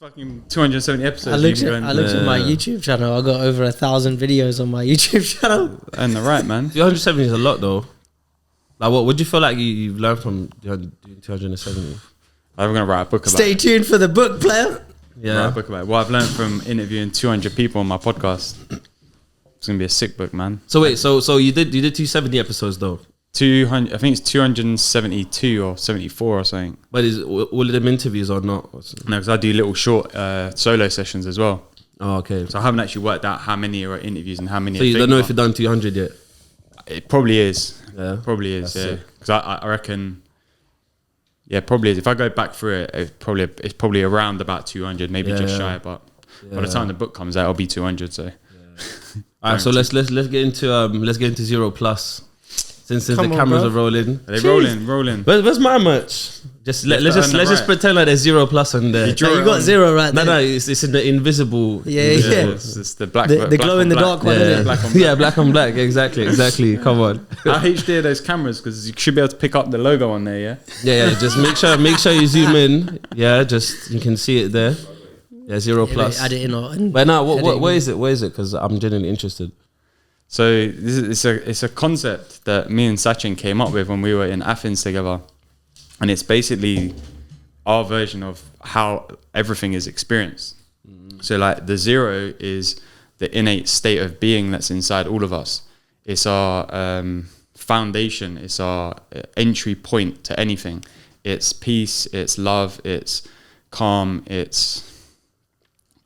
fucking 270 episodes. I looked at my YouTube channel. I got over 1,000 videos on my YouTube channel. And the right, man. 270 is a lot though. Like, what do you feel like you've learned from 270? I'm gonna write a book about Stay it. tuned for the book, player. Yeah, write a book about it. What I've learned from interviewing 200 people on my podcast. It's gonna be a sick book, man. So wait, so you did 270 episodes though? 200. I think it's 272 or 74 or something. But is all of them interviews or not? No, because I do little short solo sessions as well. Oh, okay. So I haven't actually worked out how many are interviews and how many. So you don't know if you've done 200 yet? It probably is. Yeah, probably is. That's Yeah, because I reckon. Yeah, probably is. If I go back through it, it's probably around about 200, maybe just shy. But by the time the book comes out, it'll be 200. So. Alright, so let's get into Zeroplus. Since the cameras are rolling. Are they rolling? Where's my merch? Let's just pretend like there's Zeroplus on there. You got zero right there. No, it's in the invisible. Yeah. It's the black, the glow in the dark one. Yeah, black on black. Yeah, black on black. Exactly. Come on. How HD are those cameras? Because you should be able to pick up the logo on there. Yeah. Yeah. Just make sure you zoom in. Yeah, just you can see it there. Yeah, Zeroplus. Add it in. But now, where is it? Where is it? Because I'm genuinely interested. So it's a concept that me and Sachin came up with when we were in Athens together, and it's basically our version of how everything is experienced. So like the zero is the innate state of being that's inside all of us. It's our foundation. It's our entry point to anything. It's peace. It's love. It's calm. It's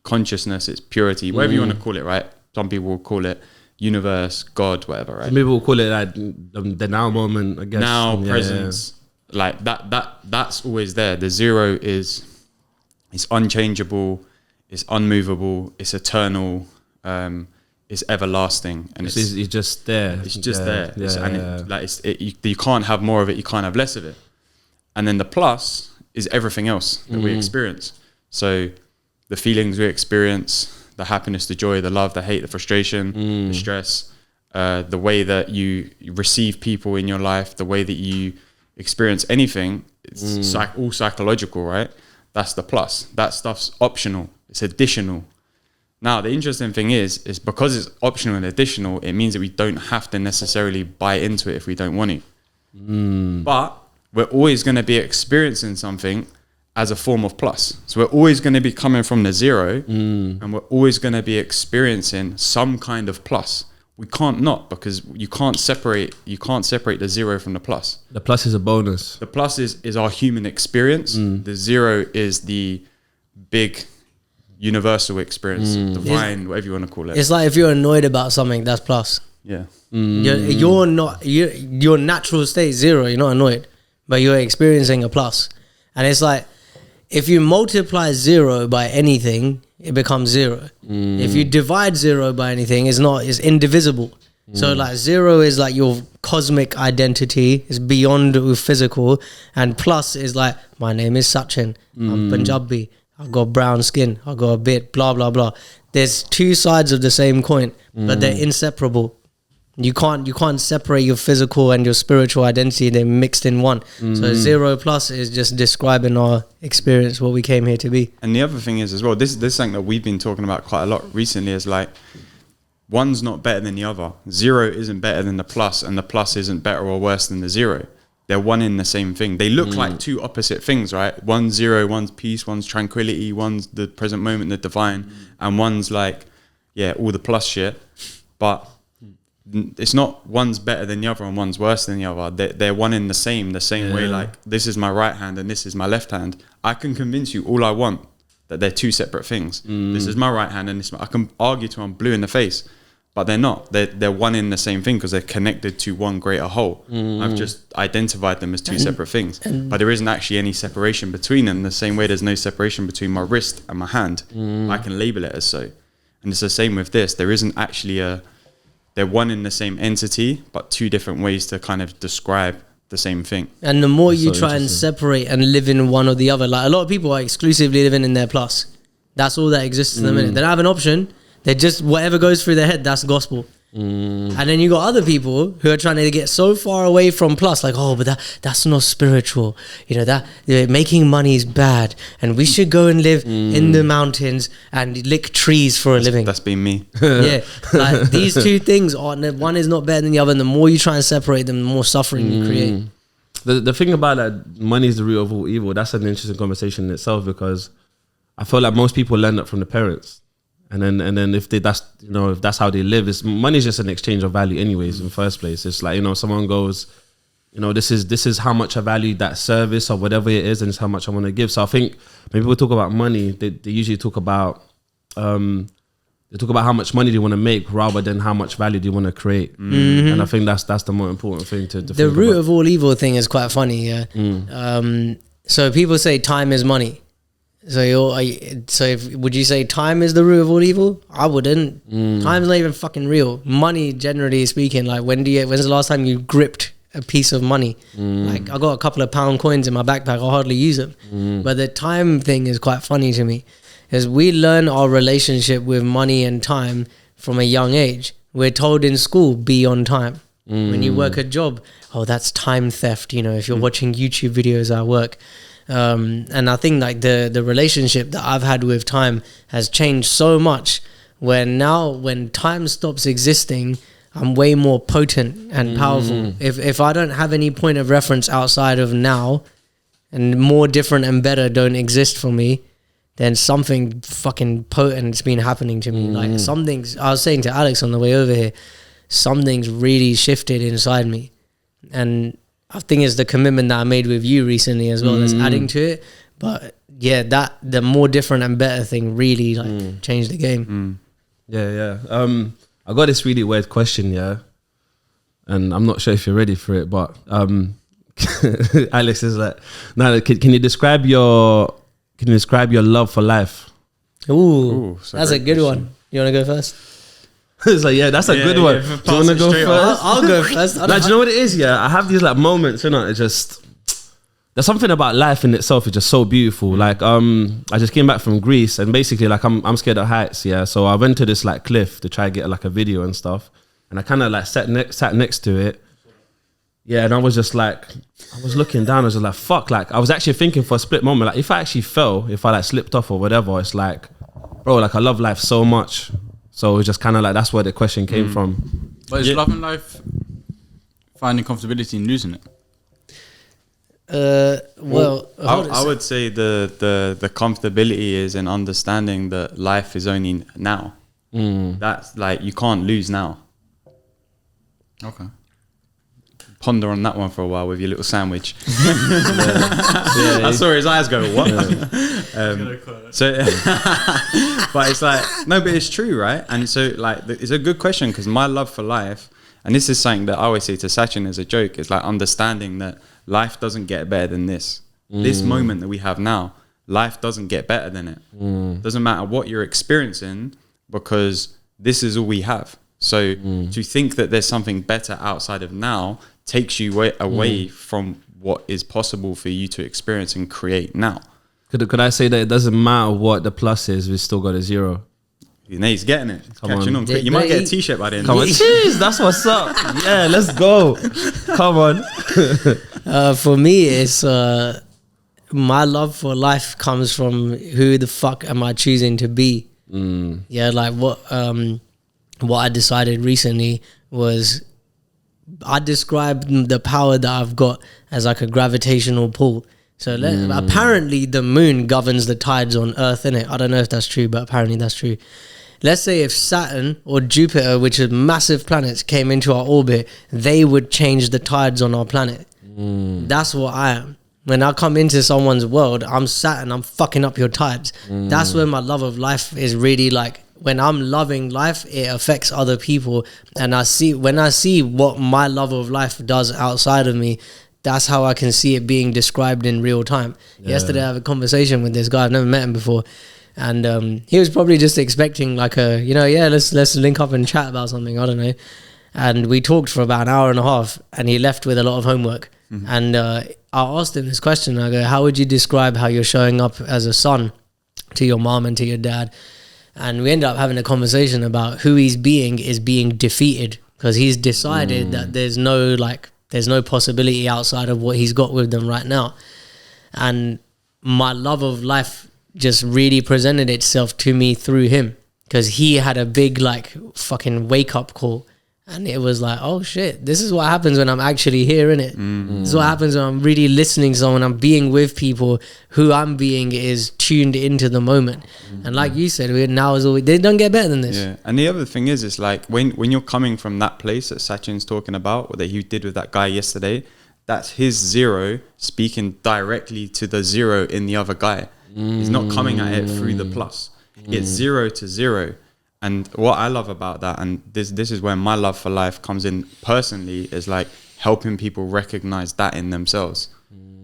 consciousness. It's purity. Whatever you want to call it, right? Some people will call it universe, God, whatever, right? Some people will call it like the now moment, I guess. Now, presence, like that's always there. The zero is unchangeable, it's unmovable, it's eternal, it's everlasting, and it's just there. It's just there. You can't have more of it, you can't have less of it. And then the plus is everything else that we experience. So the feelings we experience, the happiness, the joy, the love, the hate, the frustration, the stress, the way that you receive people in your life, the way that you experience anything, it's all psychological, right? That's the plus. That stuff's optional. It's additional. Now, the interesting thing is because it's optional and additional, it means that we don't have to necessarily buy into it if we don't want to. But we're always going to be experiencing something as a form of plus. So we're always going to be coming from the zero and we're always going to be experiencing some kind of plus. We can't not, because you can't separate the zero from the plus. The plus is a bonus. The plus is our human experience. The zero is the big universal experience, divine, whatever you want to call it. It's like if you're annoyed about something, that's plus. Yeah. You're not, your natural state is zero, you're not annoyed, but you're experiencing a plus. And it's like, if you multiply zero by anything, it becomes zero. If you divide zero by anything, it's indivisible. So like zero is like your cosmic identity, is beyond physical, and plus is like, my name is Sachin, I'm Punjabi, I've got brown skin, I've got a bit, blah, blah, blah. There's two sides of the same coin, but they're inseparable. You can't separate your physical and your spiritual identity. They're mixed in one. So Zeroplus is just describing our experience, what we came here to be. And the other thing is as well, this is something that we've been talking about quite a lot recently, is like, one's not better than the other. Zero isn't better than the plus, and the plus isn't better or worse than the zero. They're one in the same thing. They look like two opposite things, right? One's zero, one's peace, one's tranquility, one's the present moment, the divine, and one's like, all the plus shit. But it's not one's better than the other and one's worse than the other. They're one in the same way. Like, this is my right hand and this is my left hand. I can convince you all I want that they're two separate things. This is my right hand and I can argue till I'm blue in the face, but they're not. They're one in the same thing because they're connected to one greater whole. I've just identified them as two separate things, but there isn't actually any separation between them. The same way there's no separation between my wrist and my hand. I can label it as so. And it's the same with this. There isn't actually they're one in the same entity, but two different ways to kind of describe the same thing. And the more you try and separate and live in one or the other, like a lot of people are exclusively living in their plus. That's all that exists in the minute. They don't have an option. They're just, whatever goes through their head, that's gospel. And then you got other people who are trying to get so far away from plus, like, oh, but that's not spiritual. You know, that making money is bad, and we should go and live in the mountains and lick trees for a living. That's been me. Yeah, like these two things are, one is not better than the other, and the more you try and separate them, the more suffering you create. The thing about that, money is the root of all evil. That's an interesting conversation in itself, because I feel like most people learn that from the parents. And then if that's how they live, money is just an exchange of value anyways in the first place. It's like, you know, someone goes, you know, this is how much I value that service or whatever it is, and it's how much I want to give. So I think when people talk about money, they usually talk about how much money they want to make rather than how much value they want to create. And I think that's the more important thing to the root of all evil thing is quite funny. So people say time is money. Would you say time is the root of all evil? I wouldn't. Time's not even fucking real. Money, generally speaking, like when's the last time you gripped a piece of money? Like I got a couple of pound coins in my backpack, I hardly use them. But the time thing is quite funny to me, because we learn our relationship with money and time from a young age. We're told in school, be on time. When you work a job, oh, that's time theft. You know, if you're watching YouTube videos at work. And I think like the relationship that I've had with time has changed so much, where now when time stops existing, I'm way more potent and powerful. If I don't have any point of reference outside of now, and more different and better don't exist for me, then something fucking potent's been happening to me. Like I was saying to Alex on the way over here, something's really shifted inside me. And I think it's the commitment that I made with you recently as well that's adding to it. But yeah, that the more different and better thing really like changed the game. Yeah. I got this really weird question, and I'm not sure if you're ready for it, but Alex is like, now can you describe your love for life? Ooh, that's a good one. You want to go first? It's like, yeah, that's a good one. Do you want to go first? I'll go first. Do you know what it is? Yeah, I have these like moments, you know. It just, there's something about life in itself. It's just so beautiful. Like, I just came back from Greece, and basically, like, I'm scared of heights. Yeah, so I went to this like cliff to try and get like a video and stuff, and I kind of like sat next to it. Yeah, and I was just like, I was looking down. I was just like, fuck. Like, I was actually thinking for a split moment, like, if I actually fell, if I like slipped off or whatever, it's like, bro, like I love life so much. So it was just kind of like, that's where the question came from. But is loving life finding comfortability in losing it? Well, I would say the comfortability is in understanding that life is only now. That's like, you can't lose now. Okay. Ponder on that one for a while with your little sandwich. I saw his eyes go, what? But it's like, no, but it's true, right? And so like, it's a good question, because my love for life, and this is something that I always say to Sachin as a joke, is like understanding that life doesn't get better than this. This moment that we have now, life doesn't get better than it. Doesn't matter what you're experiencing, because this is all we have. So to think that there's something better outside of now takes you away from what is possible for you to experience and create now. Could I say that it doesn't matter what the plus is, we still got a zero? You know, he's getting it. Catching on. You might get a t-shirt by the end. Come on, jeez, that's what's up. Yeah, let's go. Come on. For me, it's my love for life comes from who the fuck am I choosing to be. Yeah, like what I decided recently was, I described the power that I've got as like a gravitational pull. So apparently the moon governs the tides on Earth, innit? I don't know if that's true, but apparently that's true. Let's say if Saturn or Jupiter, which are massive planets, came into our orbit, they would change the tides on our planet. That's what I am. When I come into someone's world, I'm Saturn, I'm fucking up your tides. That's where my love of life is really like, when I'm loving life, it affects other people. And when I see what my love of life does outside of me, that's how I can see it being described in real time. Yesterday, I had a conversation with this guy. I've never met him before. And he was probably just expecting like let's link up and chat about something. I don't know. And we talked for about an hour and a half, and he left with a lot of homework. And I asked him this question. I go, how would you describe how you're showing up as a son to your mom and to your dad? And we ended up having a conversation about who he's being is being defeated, because he's decided that there's no possibility outside of what he's got with them right now. And my love of life just really presented itself to me through him, because he had a big like fucking wake up call. And it was like, oh shit, this is what happens when I'm actually hearing it. This is what happens when I'm really listening to someone, I'm being with people, who I'm being is tuned into the moment. And like you said, now is always, they don't get better than this. Yeah. And the other thing is, it's like when you're coming from that place that Sachin's talking about, what that he did with that guy yesterday, that's his zero speaking directly to the zero in the other guy. He's not coming at it through the plus. It's 0 to 0. And what I love about that, and this is where my love for life comes in personally, is like helping people recognize that in themselves.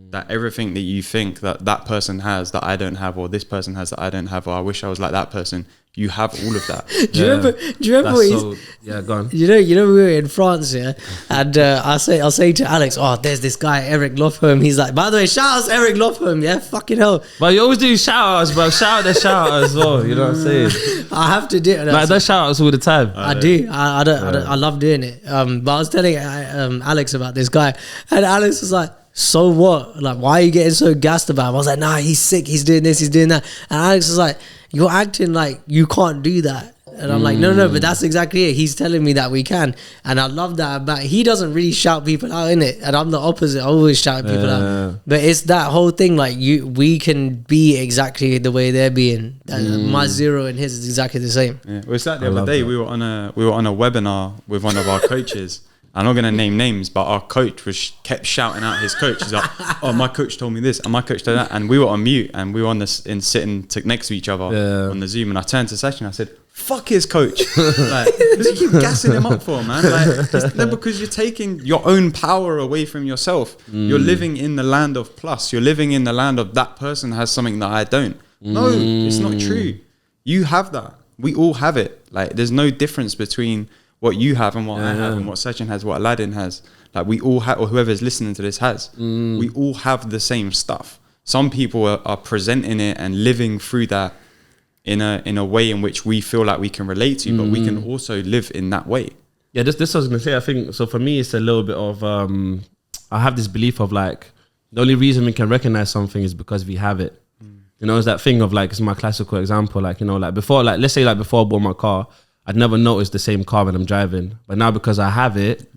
That everything that you think that person has that I don't have, or this person has that I don't have, or I wish I was like that person, you have all of that. Do you remember what yeah, go on. You know, we were in France, yeah, and I'll say to Alex, oh, there's this guy Eric Lofholm. He's like, by the way, shout out to Eric Lofholm, yeah, fucking hell. But you always do shout outs, bro. Shout out as well. You know what I'm saying? I have to do it. Like, I shout outs all the time. I do. I love doing it. But I was telling Alex about this guy, and Alex was like, so what? Like, why are you getting so gassed about him? I was like, nah, he's sick. He's doing this. He's doing that. And Alex was like, you're acting like you can't do that. And I'm like, no, but that's exactly it. He's telling me that we can. And I love that about, he doesn't really shout people out, innit? And I'm the opposite. I always shout people out. But it's that whole thing, like we can be exactly the way they're being. My zero and his is exactly the same. Yeah. Well, it's like the other day we were on a webinar with one of our coaches. I'm not going to name names, but our coach kept shouting out his coach. He's like, oh, my coach told me this, and my coach told that. And we were on mute, and we were on this sitting next to each other on the Zoom. And I turned to Sachin, I said, fuck his coach. Like, just keep gassing him up for, man. Like, no, because you're taking your own power away from yourself. You're living in the land of plus. You're living in the land of that person has something that I don't. No, it's not true. You have that. We all have it. Like, there's no difference between what you have and what I have, and what Sachin has, what Aladdin has. Like, we all have, or whoever's listening to this has. We all have the same stuff. Some people are presenting it and living through that in a way in which we feel like we can relate to, but we can also live in that way. Yeah, this I was gonna say. I think so. For me, it's a little bit of I have this belief of like the only reason we can recognize something is because we have it. You know, it's that thing of like, it's my classical example. Like, you know, like before, like let's say like before I bought my car, I'd never noticed the same car when I'm driving. But now because I have it,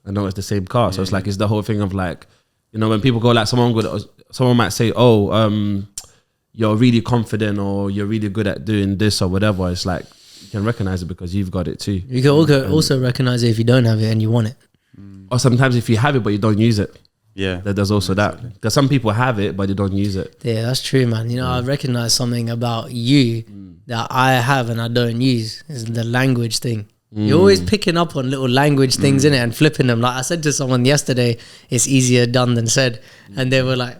I know it's the same car. So it's like, it's the whole thing of like, you know, when people go like, someone might say, oh, you're really confident or you're really good at doing this or whatever. It's like, you can recognize it because you've got it too. You can also recognize it if you don't have it and you want it. Or sometimes if you have it but you don't use it. Yeah. There's also that. Because some people have it but they don't use it. Yeah, that's true, man. You know, I recognize something about you that I have and I don't use. Is the language thing. You're always picking up on little language things in it and flipping them. Like I said to someone yesterday, it's easier done than said. And they were like,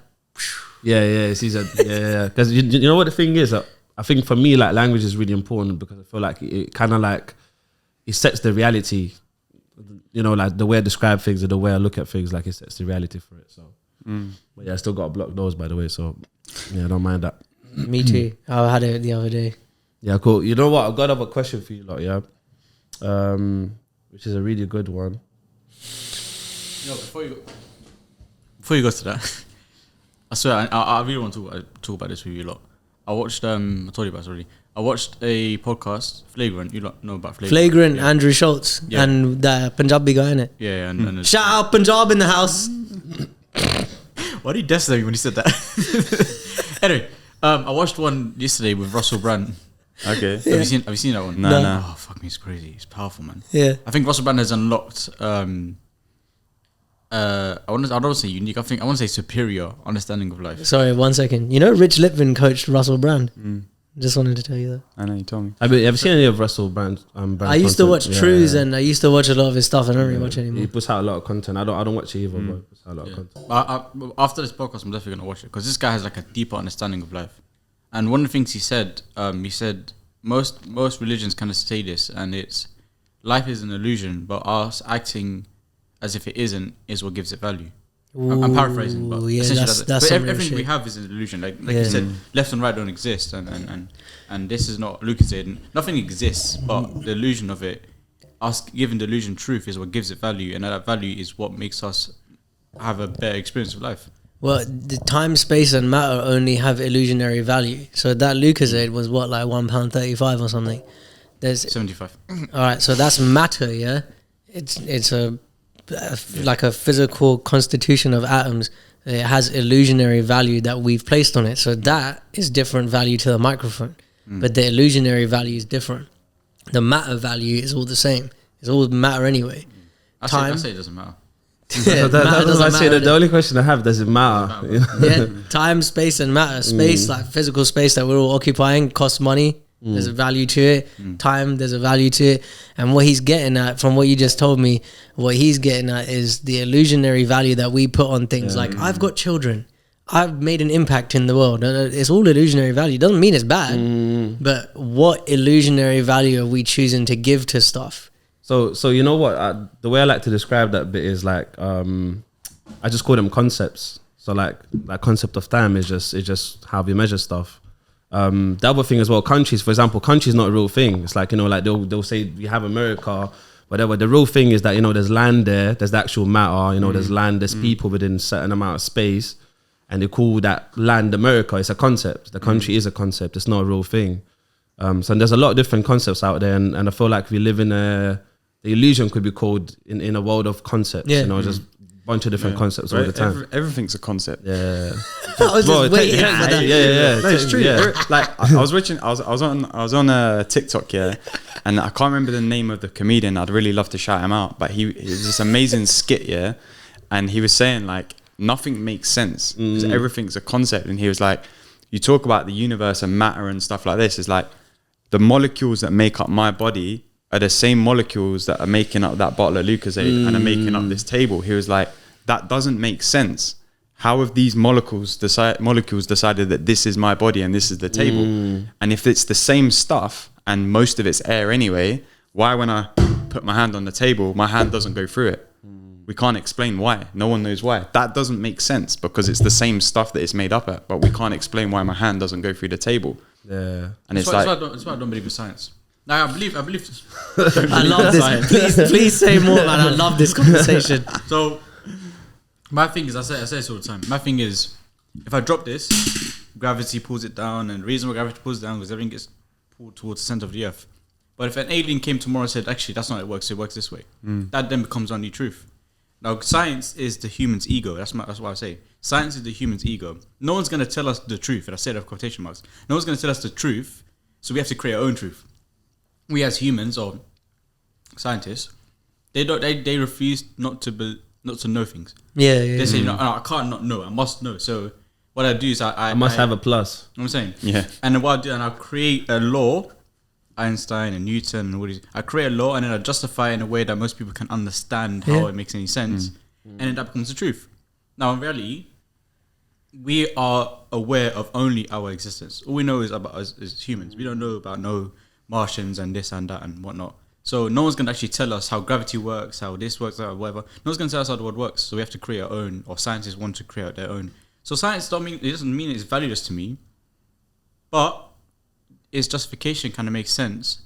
yeah, it's easier. Yeah. Because you know what the thing is? I think for me, like, language is really important because I feel like it kind of like, it sets the reality, you know, like the way I describe things or the way I look at things, like it sets the reality for it. So, but yeah, I still got to block those, by the way. So, yeah, I don't mind that. me too. I had it the other day. Yeah, cool. You know what? I've got another question for you lot, yeah? Which is a really good one. You know, before you go to that, I swear, I really want to talk about this with you lot. I watched, I told you about this already. I watched a podcast, Flagrant. You lot know about Flagrant. Flagrant, yeah. Andrew Schultz and the Punjabi guy in it. Yeah, and shout out Punjab in the house. Why did you death me when you said that? Anyway, I watched one yesterday with Russell Brand. Okay. Have you seen that one? No. Oh, fuck me, it's crazy. It's powerful, man. Yeah. I think Russell Brand has unlocked I don't say unique. I want to say superior understanding of life. Sorry, 1 second. You know, Rich Litvin coached Russell Brand. Just wanted to tell you that. I know, you told me. Have you seen any of Russell Brand? I used to watch Trues and I used to watch a lot of his stuff. I don't really watch anymore. He puts out a lot of content. I don't watch it either, but he puts out a lot of content. After this podcast, I'm definitely gonna watch it because this guy has like a deeper understanding of life. And one of the things he said most religions kind of say this, and it's life is an illusion, but us acting as if it isn't is what gives it value. I'm paraphrasing, but yeah, essentially that's but some real everything we shit. have is an illusion. Like you said, left and right don't exist, and this is not Lucas said. Nothing exists, but the illusion of it, us giving the illusion truth, is what gives it value, and that value is what makes us have a better experience of life. Well, the time, space, and matter only have illusionary value. So that Lucasade was what, like £1.35 or something. There's 75. all right. So that's matter. Yeah, it's like a physical constitution of atoms. It has illusionary value that we've placed on it. So that is different value to the microphone, but the illusionary value is different. The matter value is all the same. It's all matter anyway. I say it doesn't matter. Yeah, matter doesn't matter. The only question I have, does it matter? Yeah, time, space, and matter. Space, like physical space that we're all occupying, costs money. There's a value to it. Time, there's a value to it. And what he's getting at, from what you just told me, what he's getting at is the illusionary value that we put on things. Like, I've got children. I've made an impact in the world. It's all illusionary value. Doesn't mean it's bad. But what illusionary value are we choosing to give to stuff? So you know what? The way I like to describe that bit is like, I just call them concepts. So like concept of time is just how we measure stuff. The other thing as well, countries, for example, countries not a real thing. It's like, you know, like they'll say we have America, whatever. The real thing is that, you know, there's land there, there's the actual matter, you know, there's land, there's people within a certain amount of space, and they call that land America. It's a concept. The country is a concept. It's not a real thing. So there's a lot of different concepts out there, and I feel like we live in the illusion could be called in a world of concepts. You know, just bunch of different concepts all the time. Everything's a concept. I was just waiting for that. Yeah. No, it's true. Like I was watching, I was on a TikTok, and I can't remember the name of the comedian. I'd really love to shout him out, but he was this amazing skit, and he was saying like nothing makes sense because everything's a concept, and he was like, you talk about the universe and matter and stuff like this. It's like the molecules that make up my body are the same molecules that are making up that bottle of Lucasade and are making up this table. He was like, that doesn't make sense. How have these molecules decided that this is my body and this is the table? And if it's the same stuff and most of it's air anyway, why when I put my hand on the table, my hand doesn't go through it? We can't explain why. No one knows why. That doesn't make sense because it's the same stuff that it's made up at, but we can't explain why my hand doesn't go through the table. Yeah. And That's why I don't believe in science. Now I believe. I love this. Please say more, man. I love this conversation. So my thing is, I say this all the time. My thing is, if I drop this, gravity pulls it down, and the reason why gravity pulls it down is everything gets pulled towards the center of the earth. But if an alien came tomorrow and said, actually, that's not how it works this way, that then becomes our new truth. Now, science is the human's ego. That's what I say. Science is the human's ego. No one's going to tell us the truth, and I said that with quotation marks. No one's going to tell us the truth, so we have to create our own truth. We as humans or scientists, they refuse not to know things. They say, no, I can't not know. I must know. So what I do is I must have a plus. You know what I'm saying? Yeah. And then what I do, and I create a law, Einstein and Newton and all these. I create a law and then I justify it in a way that most people can understand how it makes any sense, and then that becomes the truth. Now, in reality, we are aware of only our existence. All we know is about us as humans. We don't know about no Martians and this and that and whatnot. So no one's going to actually tell us how gravity works, how this works, or whatever. No one's going to tell us how the world works. So we have to create our own, or scientists want to create their own. So science doesn't mean it's valueless to me, but its justification kind of makes sense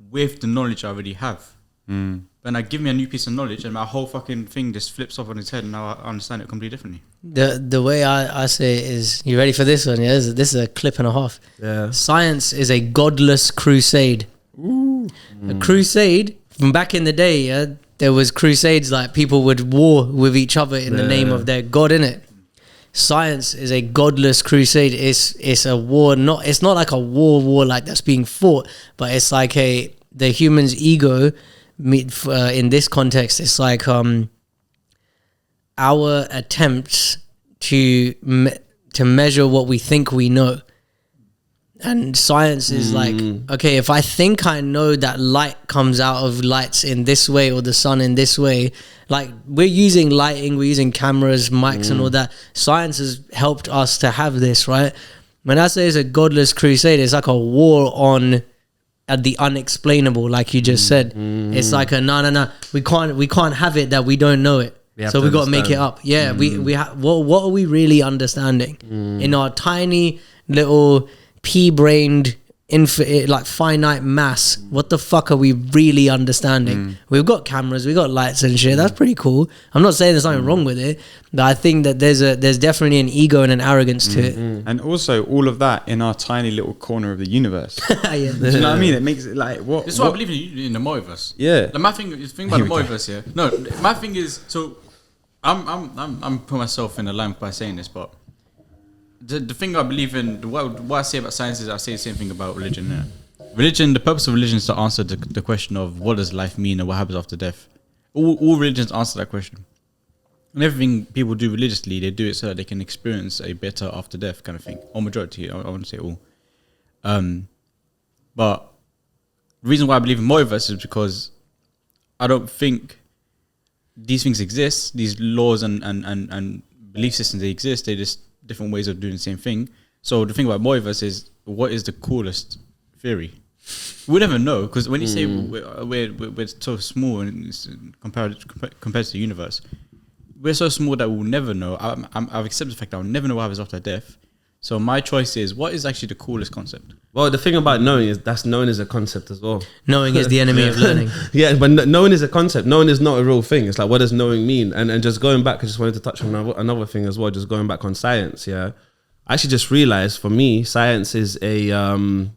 with the knowledge I already have. When I give me a new piece of knowledge and my whole fucking thing just flips off on its head, and now I understand it completely differently. The way I say it is, you ready for this one? Yeah, this is a clip and a half. Yeah. Science is a godless crusade. A crusade, from back in the day, there was crusades, like people would war with each other in the name of their god, innit? Science is a godless crusade. It's a war, it's not like a war like that's being fought, but it's like the human's ego. In this context, it's like our attempts to measure what we think we know. And science is like, okay, if I think I know that light comes out of lights in this way or the sun in this way, like we're using lighting, we're using cameras, mics and all that. Science has helped us to have this, right? When I say it's a godless crusade, it's like a war on the unexplainable, like you just said. It's like a no, we can't have it that we don't know it. So we got to make it up. Yeah, we what are we really understanding in our tiny little pea-brained like finite mass? What the fuck are we really understanding? We've got cameras, we got lights and shit. That's pretty cool. I'm not saying there's something wrong with it, but I think that there's definitely an ego and an arrogance to it. And also all of that in our tiny little corner of the universe. Do you know what I mean? It makes it like what? This is what I believe in the multiverse. Yeah. Like my thing about the multiverse. Yeah. No, my thing is so. I'm putting myself in a line by saying this, but the thing I believe in, what I say about science is I say the same thing about religion. Yeah. Religion, the purpose of religion is to answer the question of what does life mean and what happens after death. All religions answer that question. And everything people do religiously, they do it so that they can experience a better after death kind of thing. Or majority, I wouldn't say all. But the reason why I believe in multiverse is because I don't think these things exist. These laws and belief systems, they exist. They're just different ways of doing the same thing. So the thing about multiverse is, what is the coolest theory? We'll never know, because when you say we're so small and compared to the universe, we're so small that we'll never know. I've accepted the fact that I'll never know what happens after death. So my choice is, what is actually the coolest concept? Well, the thing about knowing is that's knowing is a concept as well. Knowing is the enemy of learning. Yeah, but knowing is a concept. Knowing is not a real thing. It's like, what does knowing mean? And just going back, I just wanted to touch on another thing as well, just going back on science, yeah. I actually just realized, for me, science is a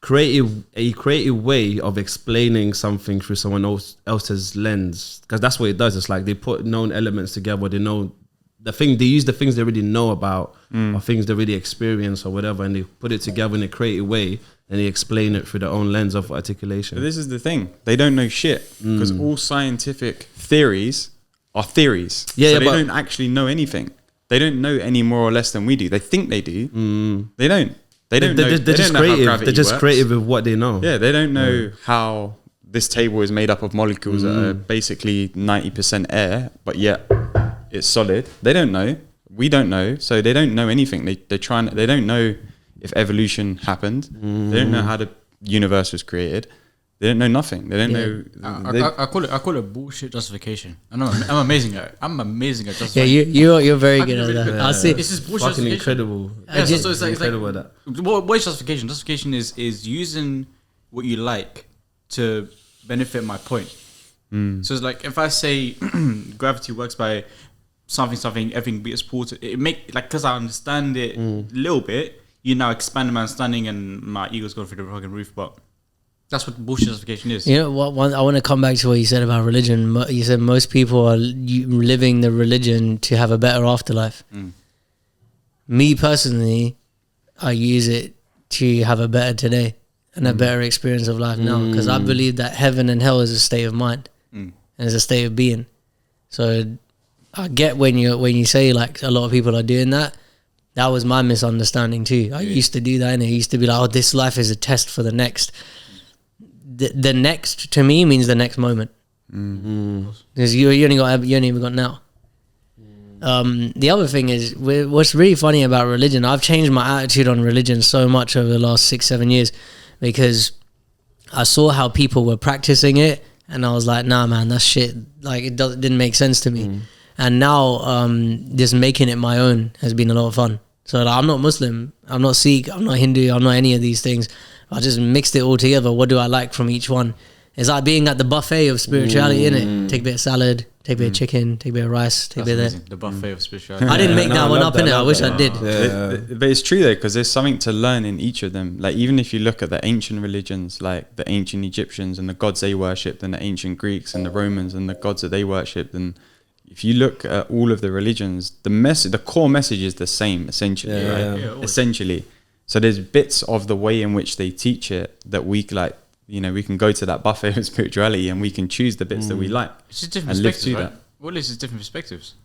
creative way of explaining something through someone else's lens. Because that's what it does. It's like they put known elements together. They know they use the things they already know about or things they already experience or whatever, and they put it together in a creative way and they explain it through their own lens of articulation. But this is the thing. They don't know shit, because all scientific theories are theories. Yeah, so yeah, they don't actually know anything. They don't know any more or less than we do. They think they do. They don't. They don't know. They're just know how creative. gravity They're just works. creative with what they know. Yeah, they don't know how this table is made up of molecules that are basically 90% air, but yet it's solid. They don't know. We don't know. So they don't know anything. They don't know if evolution happened. They don't know how the universe was created. They don't know nothing. They don't know. I call it bullshit justification. I know I'm amazing at it. I'm amazing at Yeah, justifying. you're very I good can at really that. good at I'll that. see. This is bullshit Fucking justification. incredible. Yeah, so it's incredible like at that. what is justification? Justification is using what you like to benefit my point. So it's like if I say gravity works by something, everything be supported. It make like, because I understand it a little bit. You now expand my understanding, and my ego's going through the fucking roof. But that's what bullshit justification is. You know what? I want to come back to what you said about religion. You said most people are living the religion to have a better afterlife. Me personally, I use it to have a better today and a better experience of life now, because I believe that heaven and hell is a state of mind and it's a state of being. So I get when you say like a lot of people are doing that. That was my misunderstanding too. I used to do that, and it used to be like, oh, this life is a test for the next. The next to me means the next moment, because you only even got now. The other thing is, what's really funny about religion, I've changed my attitude on religion so much over the last 6-7 years, because I saw how people were practicing it, and I was like, nah man, that's shit, like it didn't make sense to me. And now just making it my own has been a lot of fun. So like, I'm not Muslim, I'm not Sikh, I'm not Hindu, I'm not any of these things. I just mixed it all together. What do I like from each one? It's like being at the buffet of spirituality, innit? Take a bit of salad, take a bit of chicken, take a bit of rice, take a bit of that. The buffet of spirituality. I didn't make that one up, innit? I wish I did. But it's true though, because there's something to learn in each of them. Like even if you look at the ancient religions, like the ancient Egyptians and the gods they worshipped, and the ancient Greeks and the Romans and the gods that they worshipped, and if you look at all of the religions, the core message is the same essentially, right? Yeah, essentially. So there's bits of the way in which they teach it that we like, you know, we can go to that buffet of spirituality and we can choose the bits that we like. It's just different and live perspectives, to right? that. Well, it's just different perspectives.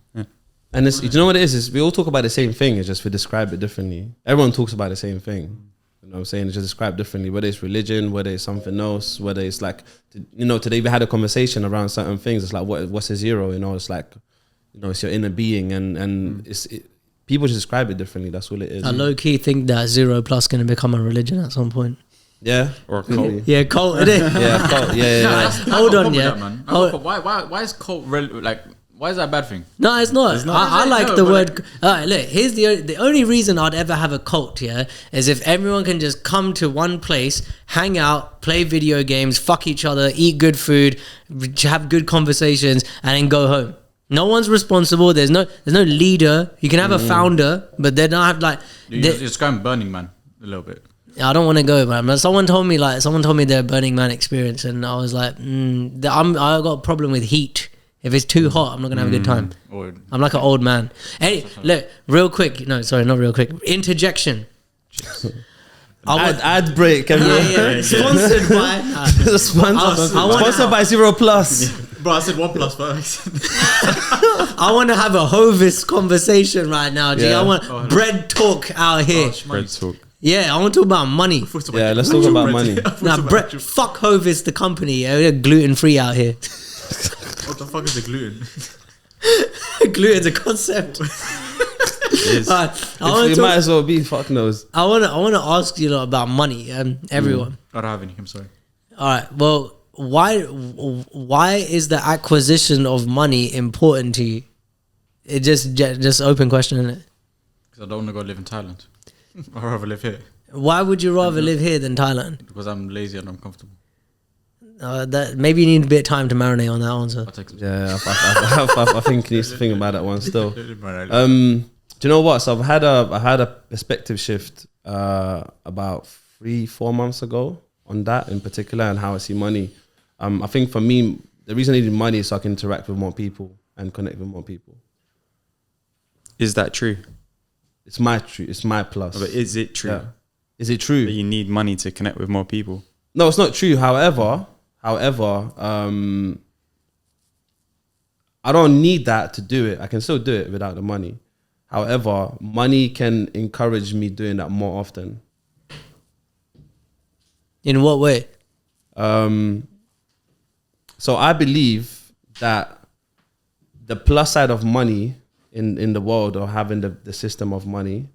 And it's, you know what it is we all talk about the same thing, it's just we describe it differently. Everyone talks about the same thing. You know what I'm saying? It's just described differently, whether it's religion, whether it's something else, whether it's like, you know, today we had a conversation around certain things. It's like, what's a zero? You know, it's like, you know, it's your inner being, and people just describe it differently. That's all it is. I low key think that Zeroplus going to become a religion at some point. Yeah, Or a cult. Yeah, cult, innit? yeah, cult, yeah. Hold on, yeah. Man. Hold- Why is cult Why is that a bad thing? No, it's not. I like No, the but word. Look, here's the only reason I'd ever have a cult. Yeah, is if everyone can just come to one place, hang out, play video games, fuck each other, eat good food, have good conversations, and then go home. No one's responsible. There's no leader. You can have a founder, but they're not like. You're just going Burning Man a little bit. I don't want to go, man. But someone told me their Burning Man experience, and I was like, I got a problem with heat. If it's too hot, I'm not gonna have a good time. I'm like an old man. Hey, look, real quick. No, sorry, not real quick. Interjection. Ad break. Sponsored by. Sponsored by Zeroplus. Bro, I said 1+ first. I want to have a Hovis conversation right now, G. Yeah. I want bread talk out here. Bread talk. Yeah, I want to talk about money. Yeah, let's talk about money. Nah, fuck Hovis, the company. Yeah, we're gluten free out here. What the fuck is the gluten? Gluten's a concept. It is. It might as well be fuck knows. I want to ask you lot about money. Everyone. I don't have any. I'm sorry. All right. Well, why is the acquisition of money important to you? It just open question, isn't it? Because I don't want to go live in Thailand. I'd rather live here. Why would you rather live here than Thailand? Because I'm lazy and uncomfortable. That maybe you need a bit of time to marinate on that answer. I'll take some. Yeah, I think he needs to think about that one still. Do you know what? So I had a perspective shift about 3-4 months ago on that in particular and how I see money. I think for me, the reason I needed money is so I can interact with more people and connect with more people. Is that true? It's my true. It's my plus. But is it true? Yeah. Is it true? That you need money to connect with more people? No, it's not true. However, I don't need that to do it. I can still do it without the money. However, money can encourage me doing that more often. In what way? So I believe that the plus side of money in the world, or having the system of money,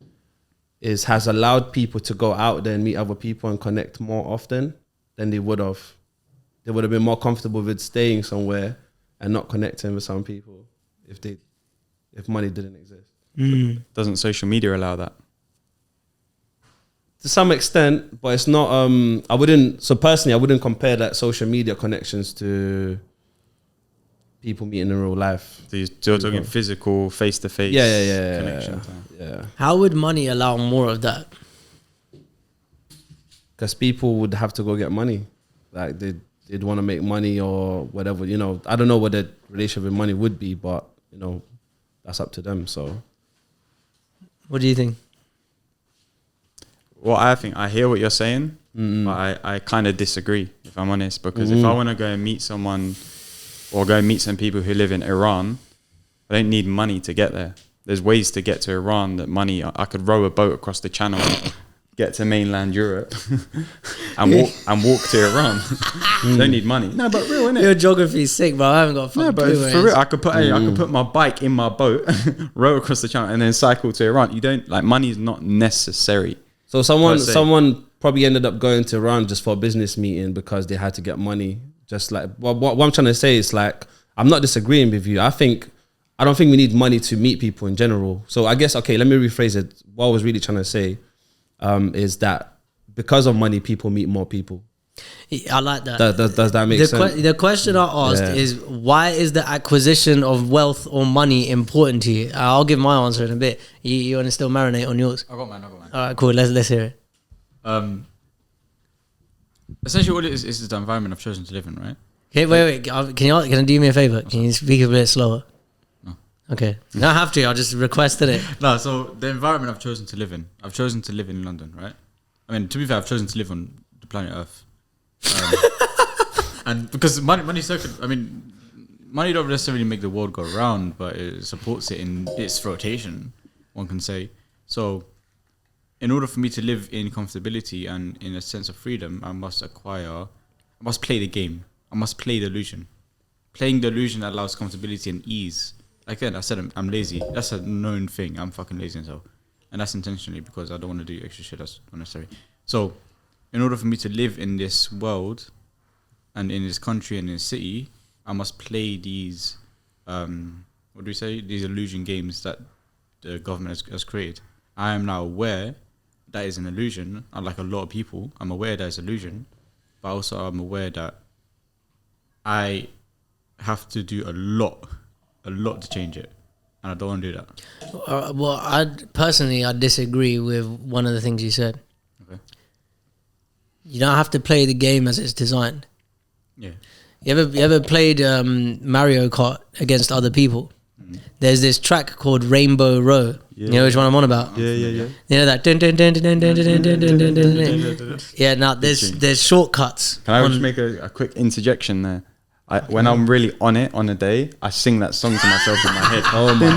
has allowed people to go out there and meet other people and connect more often than they would have. They would have been more comfortable with staying somewhere and not connecting with some people if money didn't exist. Doesn't social media allow that? To some extent, but it's not. I wouldn't compare that social media connections to people meeting in real life. So you're talking physical, face-to-face connection. Yeah. How would money allow more of that? Because people would have to go get money. Like they'd want to make money or whatever. You know, I don't know what their relationship with money would be, but you know, that's up to them. So, what do you think? Well, I hear what you're saying, but I kind of disagree, if I'm honest, because if I want to go and meet someone or go and meet some people who live in Iran, I don't need money to get there. There's ways to get to Iran that I could row a boat across the channel, get to mainland Europe and walk to Iran. Don't need money. No, but real, innit? Your geography is sick, bro. I haven't got a fucking No, but clue. for real, I could put my bike in my boat, row across the channel, and then cycle to Iran. You don't money is not necessary. So someone probably ended up going to Iran just for a business meeting because they had to get money. Just like what I'm trying to say is, like, I'm not disagreeing with you. I don't think we need money to meet people in general. So I guess, okay, let me rephrase it. What I was really trying to say is that because of money, people meet more people. I like that. Does that make sense? The question I asked is, why is the acquisition of wealth or money important to you? I'll give my answer in a bit. You want to still marinate on yours? I got mine. All right, cool. Let's hear it. Essentially, what it is the environment I've chosen to live in, right? Okay, wait. Can you do me a favor? Can you speak a bit slower? No. Okay. You don't have to. I just requested it. No, so the environment I've chosen to live in. I've chosen to live in London, right? I mean, to be fair, I've chosen to live on the planet Earth. And because money don't necessarily make the world go round, but it supports it in its rotation, one can say. So, in order for me to live in comfortability and in a sense of freedom, I must play the game. I must play the illusion. Playing the illusion allows comfortability and ease. Like I said, I'm lazy. That's a known thing. I'm fucking lazy and so. And that's intentionally because I don't want to do extra shit that's unnecessary. So, in order for me to live in this world and in this country and in this city, I must play these what do we say? These illusion games that the government has created. I am now aware that is an illusion. Unlike a lot of people, I'm aware that it's illusion, but also I'm aware that I have to do a lot to change it, and I don't want to do that. Well, I disagree with one of the things you said. Okay. You don't have to play the game as it's designed. Yeah. You ever played Mario Kart against other people? There's this track called Rainbow Row. You know which one I'm on about? Yeah. You know that? Dun, dun, dun, dun, dun, dun, dun, dun, dun, dun, dun. Yeah, now there's shortcuts. Can I just make a quick interjection there? When I'm really on it on a day, I sing that song to myself in my head. Oh my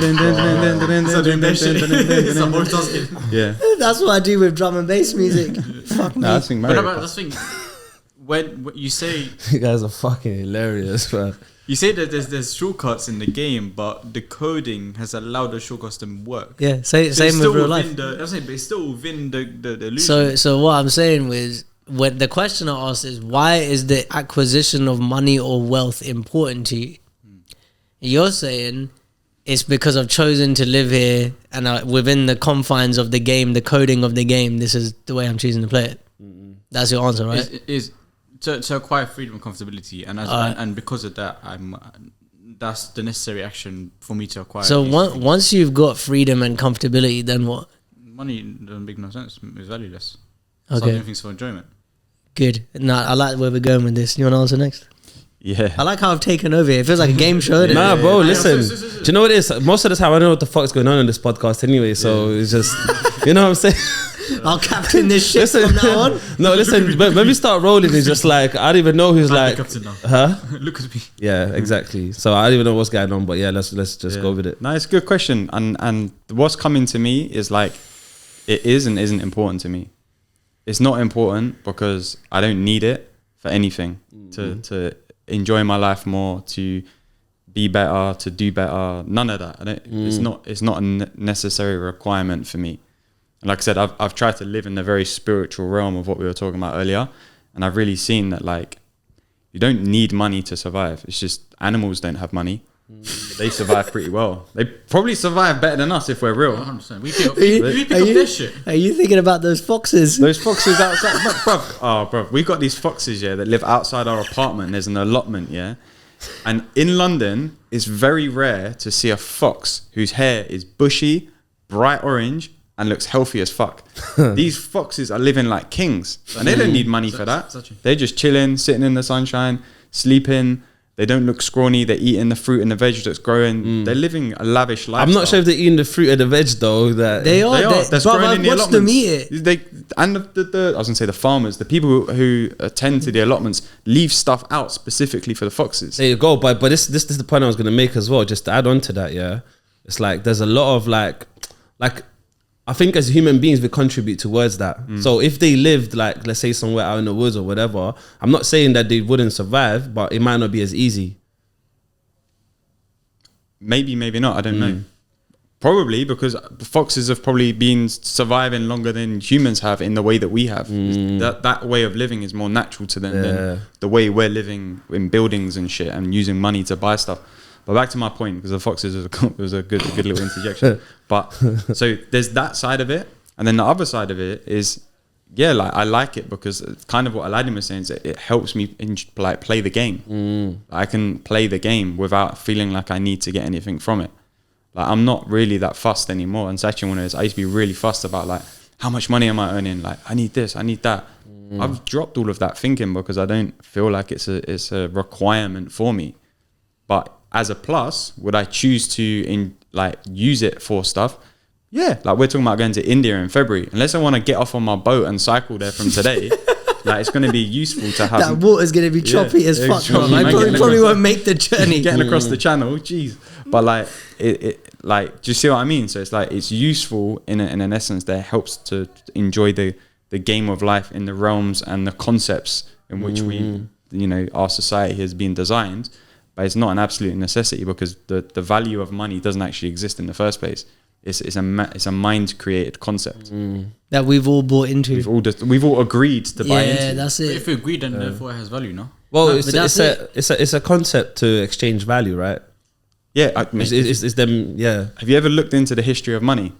god! Yeah, that's what I do with drum and bass music. Fuck me. I sing Mario Kart. That's the thing. When you say You guys are fucking hilarious, man. you say that there's shortcuts in the game, but the coding has allowed the shortcuts to work. Yeah, So it's same with still real within life. I'm saying, but it's still within the illusion. So what I'm saying was, when the question I asked is, why is the acquisition of money or wealth important to you? You're saying it's because I've chosen to live here, and within the confines of the game, the coding of the game, this is the way I'm choosing to play it. That's your answer, right? Is to acquire freedom and comfortability, and and because of that, that's the necessary action for me to acquire. So once you've got freedom and comfortability, then what? Money doesn't make no sense. It's valueless. Okay. Start doing things for enjoyment. Good. Nah, I like where we're going with this. You want to answer next? Yeah. I like how I've taken over here. It feels like a game show. Doesn't Nah, it? bro, listen. Do you know what it is? Most of the time, I don't know what the fuck's going on in this podcast anyway. So it's just, you know what I'm saying? I'll captain this shit from now on. No, listen. When we start rolling, it's just like I don't even know who's like, Captain now. huh? Look at me. Yeah, exactly. So I don't even know what's going on. But yeah, let's just go with it. No, it's a good question. And what's coming to me is like, it is and isn't important to me. It's not important because I don't need it for anything to enjoy my life more, to be better, to do better. None of that. It's not a necessary requirement for me. And like I said, I've tried to live in the very spiritual realm of what we were talking about earlier, and I've really seen that like you don't need money to survive. It's just animals don't have money. They survive pretty well. They probably survive better than us if we're real. 100%. We pick up this shit. Are you thinking about those foxes? Those foxes outside, bruv, we've got these foxes, yeah, that live outside our apartment. There's an allotment, yeah. And in London, it's very rare to see a fox whose hair is bushy, bright orange, and looks healthy as fuck. These foxes are living like kings, and they don't need money for that. Sachin. They're just chilling, sitting in the sunshine, sleeping. They don't look scrawny. They're eating the fruit and the veg that's growing. They're living a lavish lifestyle. I'm not sure if they're eating the fruit and the veg though. That They are. That's growing in the watch them allotments. eat it. I was gonna say the farmers, the people who attend to the allotments, leave stuff out specifically for the foxes. There you go. But this is the point I was gonna make as well. Just to add on to that, yeah, it's like there's a lot of like I think as human beings we contribute towards that. So if they lived like, let's say, somewhere out in the woods or whatever, I'm not saying that they wouldn't survive, but it might not be as easy. Maybe not. I don't know. Probably because foxes have probably been surviving longer than humans have in the way that we have. That way of living is more natural to them than the way we're living in buildings and shit and using money to buy stuff. But back to my point, because the foxes was a good little interjection. But so there's that side of it, and then the other side of it is, yeah, like I like it because it's kind of what Aladdin was saying, is it helps me play the game. I can play the game without feeling like I need to get anything from it. Like I'm not really that fussed anymore. And Sachin, when I used to be really fussed about like how much money am I earning? Like I need this, I need that. I've dropped all of that thinking because I don't feel like it's a requirement for me. But as a plus, would I choose to use it for stuff? Yeah, like we're talking about going to India in February. Unless I want to get off on my boat and cycle there from today, like it's going to be useful to have. That water's going to be choppy as fuck. I probably won't make the journey. Getting across the channel, jeez. But like like, do you see what I mean? So it's like it's useful in an essence that helps to enjoy the game of life in the realms and the concepts in which we, our society has been designed. But it's not an absolute necessity because the value of money doesn't actually exist in the first place. It's a mind created concept that we've all bought into. We've all agreed to buy into. Yeah, that's it. But if we agreed, then therefore it has value, no? Well, No, it's a concept to exchange value, right? Yeah, It's them. Yeah. have you ever looked into the history of money?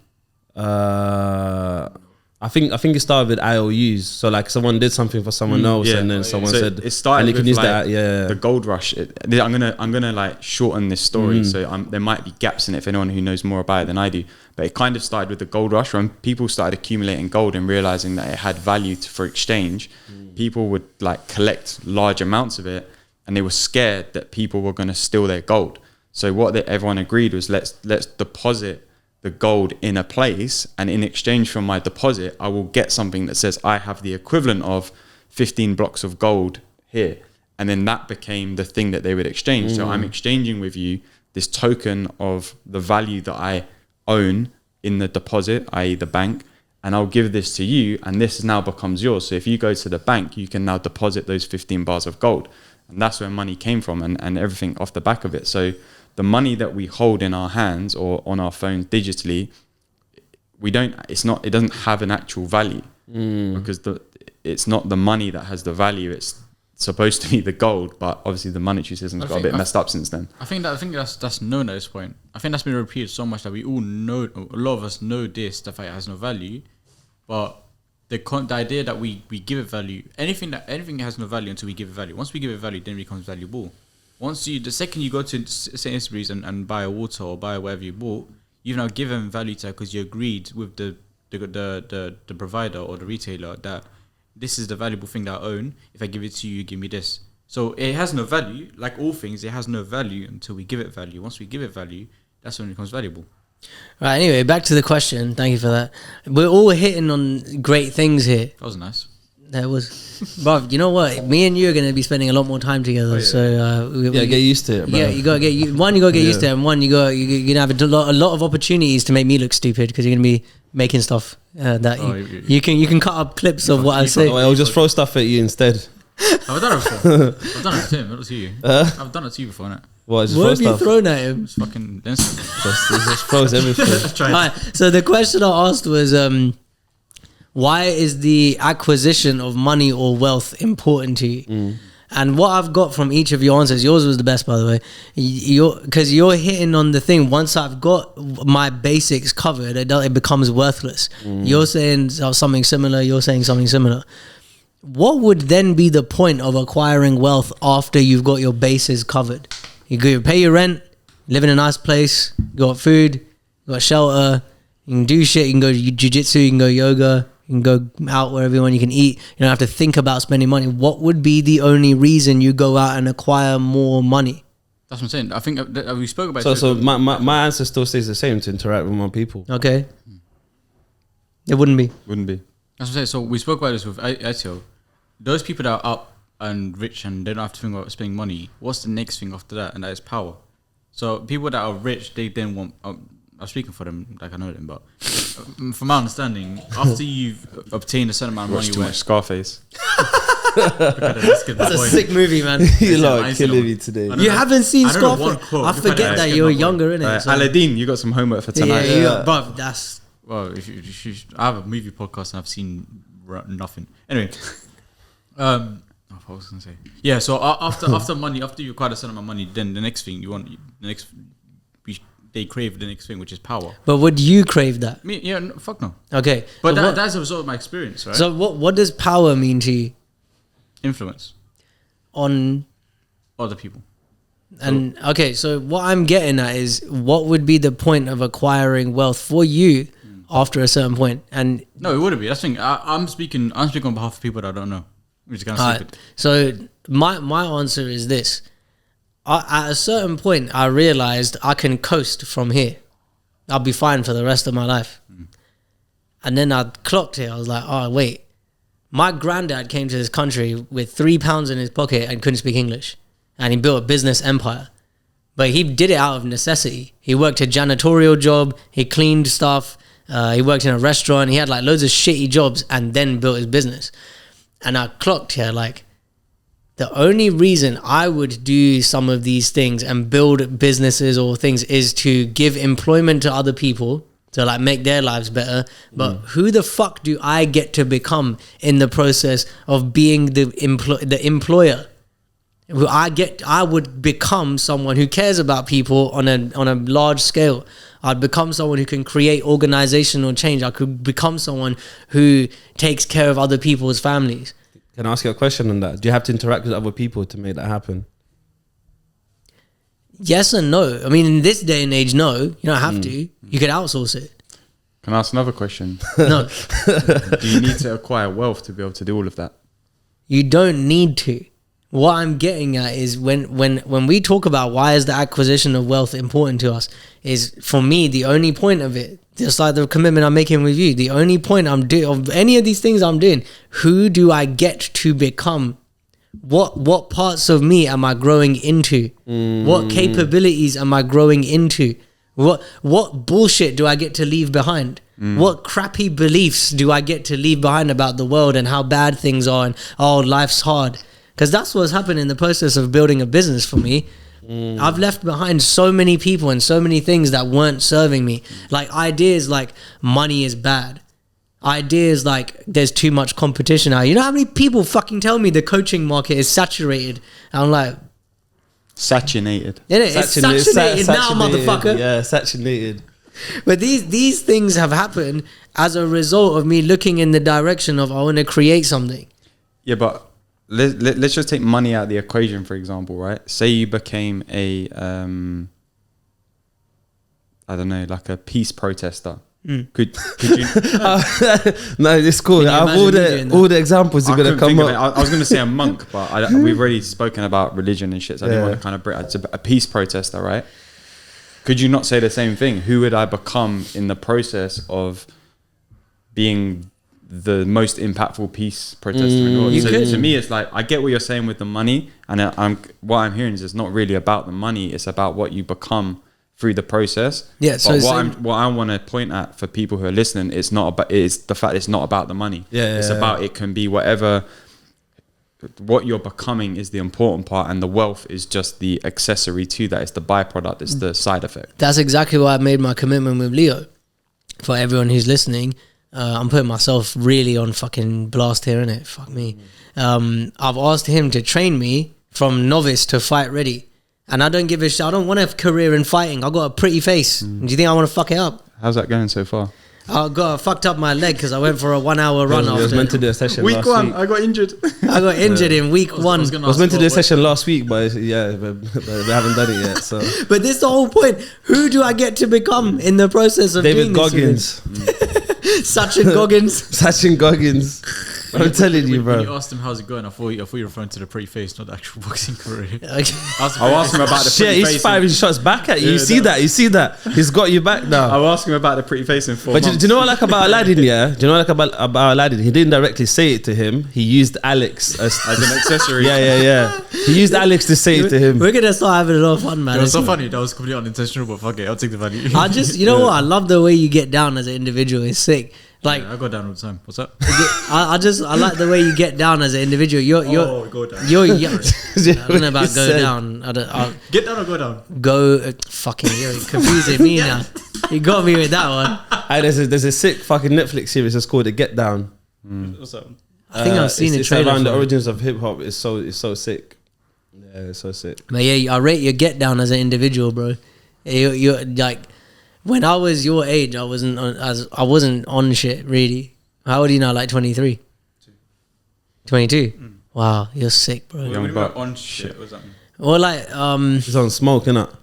I think it started with IOUs. So like someone did something for someone else, and then someone said it started and you with can use like that. Yeah. the gold rush. I'm gonna like shorten this story, so there might be gaps in it for anyone who knows more about it than I do. But it kind of started with the gold rush when people started accumulating gold and realizing that it had value for exchange. People would like collect large amounts of it, and they were scared that people were going to steal their gold. So what everyone agreed was let's deposit the gold in a place, and in exchange for my deposit I will get something that says I have the equivalent of 15 blocks of gold here, and then that became the thing that they would exchange. So I'm exchanging with you this token of the value that I own in the deposit, i.e. the bank, and I'll give this to you, and this now becomes yours. So if you go to the bank, you can now deposit those 15 bars of gold, and that's where money came from, and everything off the back of it. So the money that we hold in our hands or on our phones digitally, it doesn't have an actual value, because it's not the money that has the value. It's supposed to be the gold, but obviously the monetary system's got a bit messed up since then. I think that's known at this point. I think that's been repeated so much that we all know, a lot of us know this, the fact it has no value, but the idea that we give it value, anything has no value until we give it value. Once we give it value, then it becomes valuable. The second you go to St. Sainsbury's and buy a water or buy whatever you bought, you've now given value to it because you agreed with the provider or the retailer that this is the valuable thing that I own. If I give it to you, you give me this. So it has no value. Like all things, it has no value until we give it value. Once we give it value, that's when it becomes valuable. Right, anyway, back to the question. Thank you for that. We're all hitting on great things here. That was nice. That was, bruv, you know what? Me and you are going to be spending a lot more time together. So get used to it, bro. Yeah, you got to get you got to get used to it, and one, you're going to have a lot of opportunities to make me look stupid because you're going to be making stuff that you can cut up clips of what I say. I'll just throw stuff at you instead. Have I done it before? I've done it to him, not to you. I've done it to you before, innit? What have you thrown at him? It's fucking just throws everything. Alright, so the question I asked was, why is the acquisition of money or wealth important to you? And what I've got from each of your answers, yours was the best, by the way, because you're hitting on the thing. Once I've got my basics covered, it becomes worthless. You're saying something similar, you're saying something similar. What would then be the point of acquiring wealth after you've got your bases covered? You go pay your rent, live in a nice place, you got food, you got shelter, you can do shit, you can go jiu-jitsu, you can go yoga, you can go out where everyone you can eat. You don't have to think about spending money. What would be the only reason you go out and acquire more money? That's what I'm saying. I think we spoke about So my answer still stays the same, to interact with more people. Okay. It wouldn't be. Wouldn't be. That's what I'm saying. So we spoke about this with Aitio. Those people that are up and rich and they don't have to think about spending money, what's the next thing after that? And that is power. So people that are rich, they then want... I'm speaking for them like I know them, but from my understanding, after you've obtained a certain amount of money... Watch too much Scarface. That's a sick movie, man. You lot killing me today. You haven't seen Scarface? I forget that you're younger, innit? So. Aladdin, you got some homework for tonight. Yeah, bruv, that's... Well, I have a movie podcast and I've seen nothing. Anyway... what was I gonna say? Yeah, so after money, after you acquire a certain amount of money, then the next thing you want, they crave the next thing, which is power. But would you crave that? Me, yeah, no, fuck no. Okay, but that's a result of my experience, right? So what does power mean to you? Influence on other people. And okay, so what I'm getting at is, what would be the point of acquiring wealth for you after a certain point? And no, it wouldn't be. That's the thing. I'm speaking on behalf of people that I don't know. Which is kind of stupid. So my answer is this. At a certain point, I realized I can coast from here. I'll be fine for the rest of my life. And then I clocked it. I was like, oh, wait. My granddad came to this country with £3 in his pocket and couldn't speak English. And he built a business empire. But he did it out of necessity. He worked a janitorial job. He cleaned stuff. He worked in a restaurant. He had like loads of shitty jobs and then built his business. And I clocked here, like, the only reason I would do some of these things and build businesses or things is to give employment to other people, to like make their lives better. But who the fuck do I get to become in the process of being the employer? I would become someone who cares about people on a large scale. I'd become someone who can create organizational change. I could become someone who takes care of other people's families. Can I ask you a question on that? Do you have to interact with other people to make that happen? Yes and no. I mean, in this day and age, no. You don't have to. You could outsource it. Can I ask another question? No. Do you need to acquire wealth to be able to do all of that? You don't need to. What I'm getting at is when we talk about why is the acquisition of wealth important to us, is for me the only point of it, just like the commitment I'm making with you, the only point I'm doing of any of these things I'm doing, who do I get to become? What parts of me am I growing into? What capabilities am I growing into? What bullshit do I get to leave behind? What crappy beliefs do I get to leave behind about the world and how bad things are and life's hard? Because that's what's happened in the process of building a business for me. I've left behind so many people and so many things that weren't serving me. Like ideas like money is bad. Ideas like there's too much competition now. You know how many people fucking tell me the coaching market is saturated? I'm like... Saturated. It's saturated now, motherfucker. Yeah, saturated. But these things have happened as a result of me looking in the direction of I want to create something. Yeah, but let's just take money out of the equation, for example, right? Say you became a, I don't know, like a peace protester. Could you? No, it's cool. Out of all the examples you're going to come up. I was going to say a monk, but we've already spoken about religion and shit, so I didn't want to kind of it's a peace protester, right? Could you not say the same thing? Who would I become in the process of being the most impactful peace protester in the world? So to me, it's like, I get what you're saying with the money, and what I'm hearing is it's not really about the money, it's about what you become through the process. Yeah. So what I want to point at for people who are listening, it's the fact it's not about the money. It's about, it can be whatever. What you're becoming is the important part, and the wealth is just the accessory to that. It's the byproduct. It's the side effect. That's exactly why I made my commitment with Leo. For everyone who's listening, I'm putting myself really on fucking blast here, innit? Fuck me. I've asked him to train me from novice to fight ready. And I don't give a shit. I don't want a career in fighting. I've got a pretty face. Do you think I want to fuck it up? How's that going so far? I fucked up my leg because I went for a 1 hour run after. I was meant to do a session week last 1, week. I got injured. I got injured in week 1. I was meant to do a session last week, but we haven't done it yet. So, but this is the whole point. Who do I get to become in the process of David doing this? Sachin Goggins. Sachin Goggins. I'm telling you, bro. When you asked him how's it going, I thought you were referring to the pretty face, not the actual boxing career. Okay. I'll ask him about the pretty face. He's firing shots back at you. You see that? He's got you back now. I'll ask him about the pretty face in 4 months. But do you know what I like about Aladdin, yeah? Do you know what I like about Aladdin? He didn't directly say it to him. He used Alex as an accessory. Yeah. He used Alex to say it to him. We're going to start having a lot of fun, man. It was so funny. That was completely unintentional, but fuck it. I'll take the value. I just, you know what? I love the way you get down as an individual. It's sick. Like, I go down all the time. What's up? I like the way you get down as an individual. Go down. I don't know about go down. Get down or go down? Fucking, you're confusing me now. You got me with that one. There's a sick fucking Netflix series that's called The Get Down. What's up? I think I've seen a it's trailer around the for it. origins of hip hop. It's so sick. Yeah, it's so sick. But yeah, I rate your get down as an individual, bro. You're like, when I was your age, I wasn't on shit really. How old are you now? Like 23? 22? Wow, you're sick, bro. Young buck. On shit. What's that mean? Well, like He's on smoke, innit?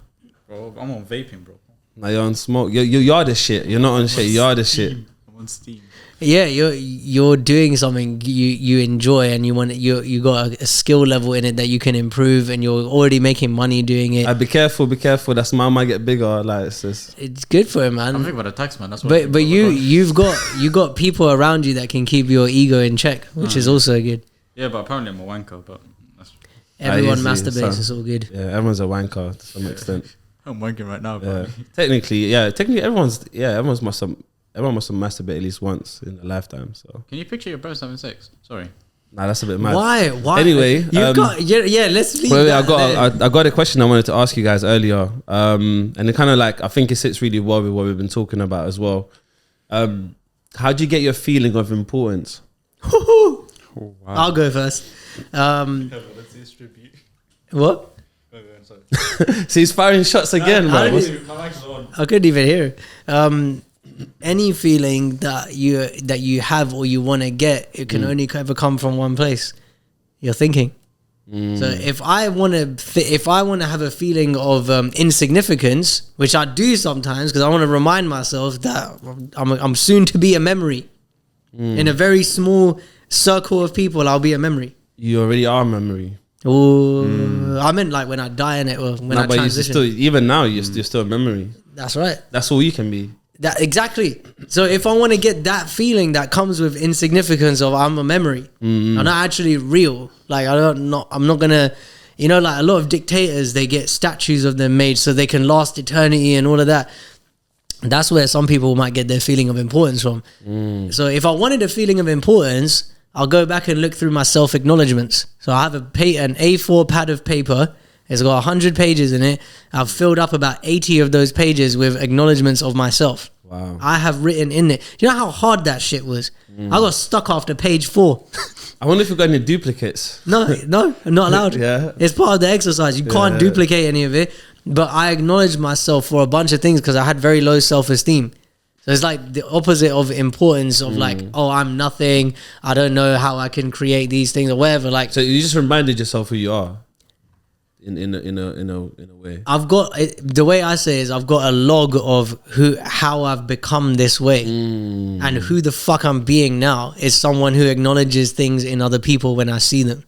Bro, I'm on vaping, bro. Now you're on smoke. You're the shit. You're not on shit. You're the shit. I'm on Steam. yeah, you're doing something you enjoy, and you got a skill level in it that you can improve, and you're already making money doing it. Be careful. That's my might get bigger. Like It's good for him, man. I'm thinking about the tax, man. That's what. But you got people around you that can keep your ego in check, which is also good. Yeah, but apparently I'm a wanker. But that's, Everyone easy, masturbates. so- It's all good. yeah, everyone's a wanker to some extent. I'm wanking right now, Yeah. bro. Technically, everyone must have masturbated at least once in their lifetime. So Can you picture your parents having sex? Sorry. nah, that's a bit mad. Why? Anyway, you got let's leave Wait, that there. I got a question I wanted to ask you guys earlier, and it kind of like I think it sits really well with what we've been talking about as well. How do you get your feeling of importance? Oh, wow. I'll go first. What? So he's firing shots again, how bro. did he- I couldn't even hear it. Any feeling that you have or you want to get, it can only ever come from one place. You're thinking. So if I want to have a feeling of insignificance, which I do sometimes, because I want to remind myself that I'm soon to be a memory. In a very small circle of people, I'll be a memory. You already are a memory. Oh, I meant like when I die in it, or when I But transition. even now, you're still a memory. That's right. That's all you can be. That exactly. So if I want to get that feeling that comes with insignificance of I'm a memory, I'm not actually real. Like I'm not gonna, like a lot of dictators, they get statues of them made so they can last eternity and all of that. That's where some people might get their feeling of importance from. So if I wanted a feeling of importance, I'll go back and look through my self-acknowledgements. So I have an A4 pad of paper. It's got 100 pages in it. I've filled up about 80 of those pages with acknowledgements of myself. Wow. I have written in it. Do you know how hard that shit was? I got stuck after page 4. I wonder if you've got any duplicates. No, I'm not allowed. Yeah. It's part of the exercise. You can't duplicate any of it. But I acknowledged myself for a bunch of things because I had very low self-esteem. So it's like the opposite of importance of like, oh, I'm nothing. I don't know how I can create these things or whatever. Like, So you just reminded yourself who you are. In a way. I've got the way I say is I've got a log of how I've become this way, and who the fuck I'm being now is someone who acknowledges things in other people when I see them.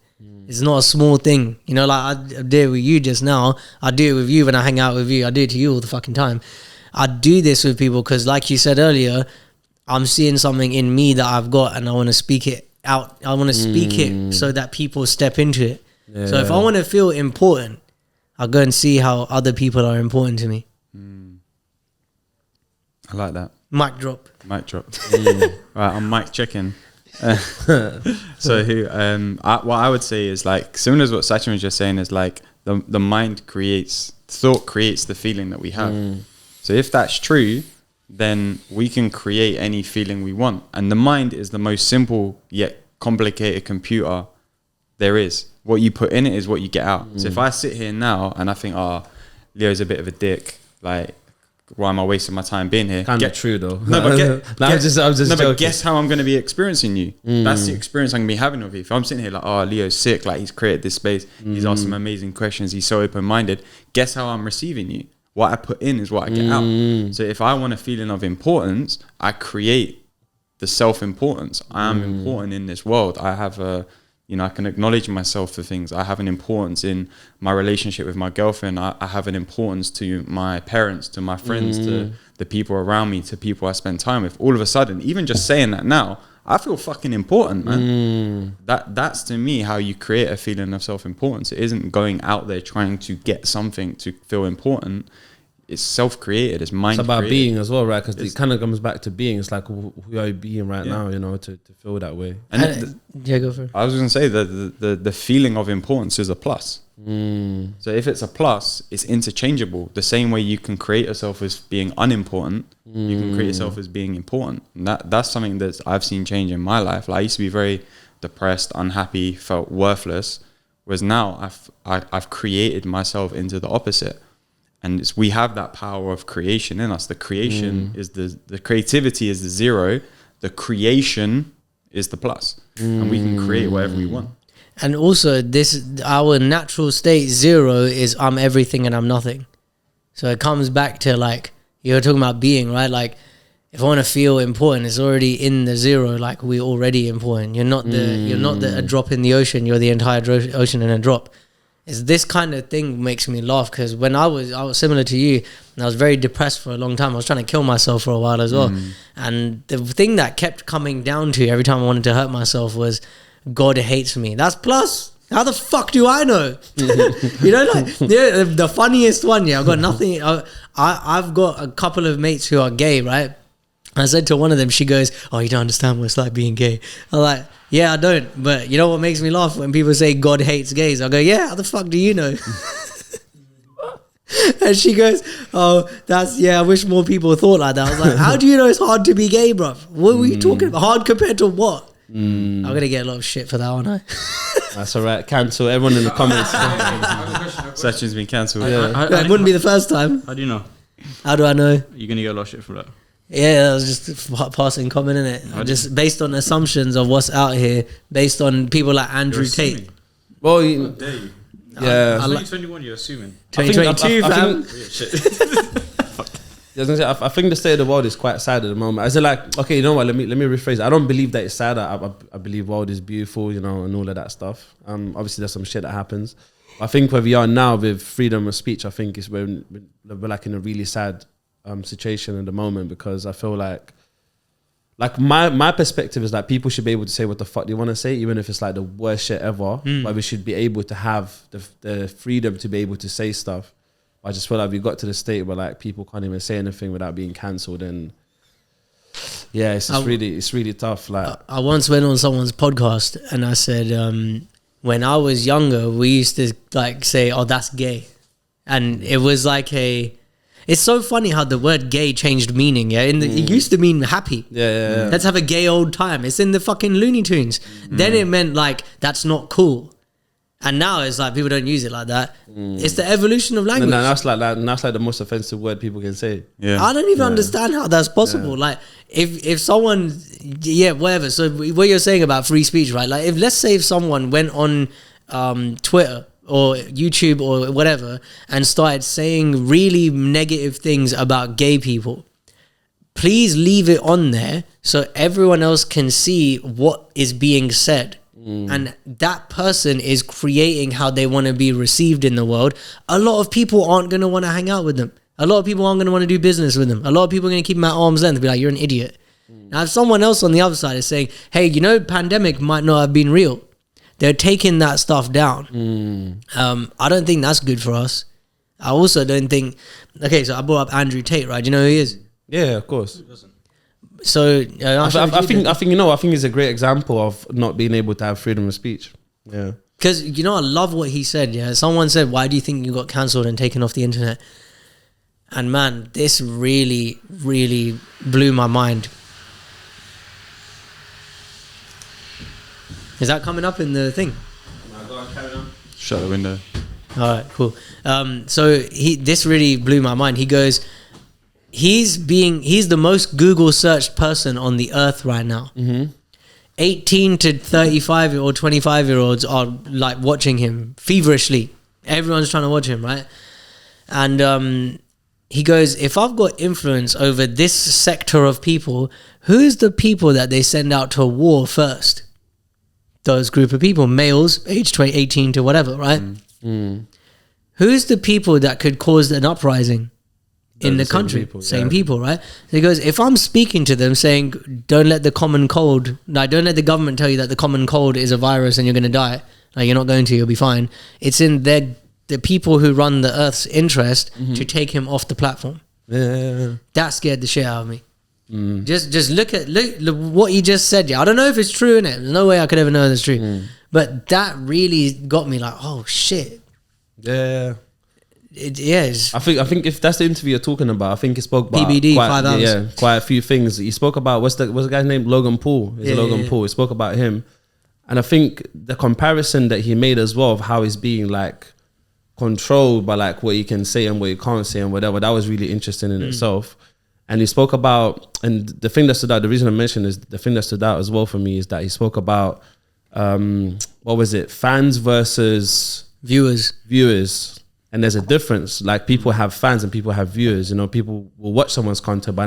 It's not a small thing, like I did with you just now. I do it with you when I hang out with you. I do it to you all the fucking time. I do this with people because, like you said earlier, I'm seeing something in me that I've got, and I want to speak it out. I want to speak it so that people step into it. Yeah. So if I want to feel important, I'll go and see how other people are important to me. I like that. Mic drop. Mic drop. Right, I'm mic checking. So what I would say is like similar to what Sachin was just saying is like the mind thought creates the feeling that we have. So if that's true, then we can create any feeling we want. And the mind is the most simple yet complicated computer there is. What you put in it is what you get out. So if I sit here now and I think, Leo's a bit of a dick, like, why am I wasting my time being here? Kind of true though. No, but I'm just joking. But guess how I'm going to be experiencing you. That's the experience I'm going to be having with you. If I'm sitting here like, Leo's sick, like he's created this space, he's asked some amazing questions, he's so open-minded. Guess how I'm receiving you? What I put in is what I get out. So if I want a feeling of importance, I create the self-importance. I am important in this world. I have I can acknowledge myself for things. I have an importance in my relationship with my girlfriend. I have an importance to my parents, to my friends, to the people around me, to people I spend time with. All of a sudden, even just saying that now, I feel fucking important, man. That's to me how you create a feeling of self-importance. It isn't going out there trying to get something to feel important. It's self-created. It's mind. It's about created. being as well, right? Because it kind of comes back to being. It's like who are you being right now? To feel that way. And Go for it. I was going to say that the feeling of importance is a plus. So if it's a plus, it's interchangeable. The same way you can create yourself as being unimportant, you can create yourself as being important. And that's something that I've seen change in my life. Like I used to be very depressed, unhappy, felt worthless. Whereas now I've created myself into the opposite. And we have that power of creation in us. The creation is the creativity is the zero. The creation is the plus. And we can create whatever we want. And also our natural state 0 is I'm everything and I'm nothing. So it comes back to like, you're talking about being, right? Like if I want to feel important, it's already in the 0. Like we're already important. You're not a drop in the ocean. You're the entire ocean in a drop. It's this kind of thing makes me laugh because when I was similar to you and I was very depressed for a long time. I was trying to kill myself for a while as well. And the thing that kept coming down to every time I wanted to hurt myself was God hates me. That's plus. How the fuck do I know? The funniest one, I've got nothing. I've got a couple of mates who are gay, right? I said to one of them, she goes, you don't understand what it's like being gay. I'm like, yeah, I don't. But you know what makes me laugh? When people say God hates gays. I go, yeah, how the fuck do you know? And she goes, I wish more people thought like that. I was like, how do you know it's hard to be gay, bruv? What were you talking about? Hard compared to what? I'm gonna get a lot of shit for that, aren't I? That's all right. Cancel everyone in the comments. Sachin's been cancelled. It wouldn't be the first time. How do you know? How do I know? You're gonna get a lot of shit for that. Yeah, that was just passing comment, innit? Just based on assumptions of what's out here, based on people like Andrew Tate. Well, Yeah. It's only 21, you're assuming. 2022, fam. I think the state of the world is quite sad at the moment. I said, like, okay, you know what? Let me rephrase it. I don't believe that it's sad. I believe the world is beautiful, you know, and all of that stuff. Obviously, there's some shit that happens. I think where we are now with freedom of speech, I think is we're like in a really sad situation at the moment, because I feel like my perspective is that people should be able to say what the fuck they want to say, even if it's like the worst shit ever. But we should be able to have the freedom to be able to say stuff. I just feel like we got to the state where like people can't even say anything without being cancelled, and yeah, it's really tough. Like I once went on someone's podcast and I said, when I was younger, we used to like say, "Oh, that's gay," and it was like It's so funny how the word gay changed meaning. Yeah, it used to mean happy. Yeah. Let's have a gay old time. It's in the fucking Looney Tunes. Then it meant like that's not cool. And now it's like people don't use it like that. It's the evolution of language. No, that's like the most offensive word people can say. Yeah. I don't even understand how that's possible. Like if someone, whatever. So what you're saying about free speech, right? Like let's say if someone went on Twitter or YouTube or whatever and started saying really negative things about gay people, please leave it on there so everyone else can see what is being said. And that person is creating how they want to be received in the world. A lot of people aren't going to want to hang out with them. A lot of people aren't going to want to do business with them. A lot of people are going to keep them at arm's length and be like, you're an idiot. Now, if someone else on the other side is saying, hey, you know, pandemic might not have been real, they're taking that stuff down. I don't think that's good for us. I also don't think... Okay, so I brought up Andrew Tate, right? Do you know who he is? Yeah, of course. So I think it's a great example of not being able to have freedom of speech. Yeah, because you know I love what he said. Yeah, someone said, "Why do you think you got cancelled and taken off the internet?" And man, this really, really blew my mind. Is that coming up in the thing? Shut the window. All right, cool. So this really blew my mind. He goes, he's the most Google searched person on the earth right now. 18 to 35 or 25-year-olds are like watching him feverishly. Everyone's trying to watch him, right? And he goes, if I've got influence over this sector of people, who's the people that they send out to war first? Those group of people, males, age 18 to whatever, right? Who's the people that could cause an uprising in the country? Same people, right? So he goes, if I'm speaking to them saying, don't let the common cold, like don't let the government tell you that the common cold is a virus and you're going to die. Like you're not going to, you'll be fine. It's in the people who run the earth's interest to take him off the platform. Yeah. That scared the shit out of me. Just look what he just said. Yeah, I don't know if it's true, innit? There's no way I could ever know it's true. But that really got me like, oh shit. Yeah. I think if that's the interview you're talking about, I think he spoke about PBD 5 hours. Yeah, quite a few things. He spoke about what's the guy's name? Logan Paul. Logan Paul. He spoke about him, and I think the comparison that he made as well of how he's being like controlled by like what he can say and what he can't say and whatever. That was really interesting in itself. And he spoke about, and the thing that stood out. The reason I mentioned is the thing that stood out as well for me is that he spoke about what was it? Fans versus viewers. And there's a difference. Like people have fans and people have viewers. You know, people will watch someone's content, but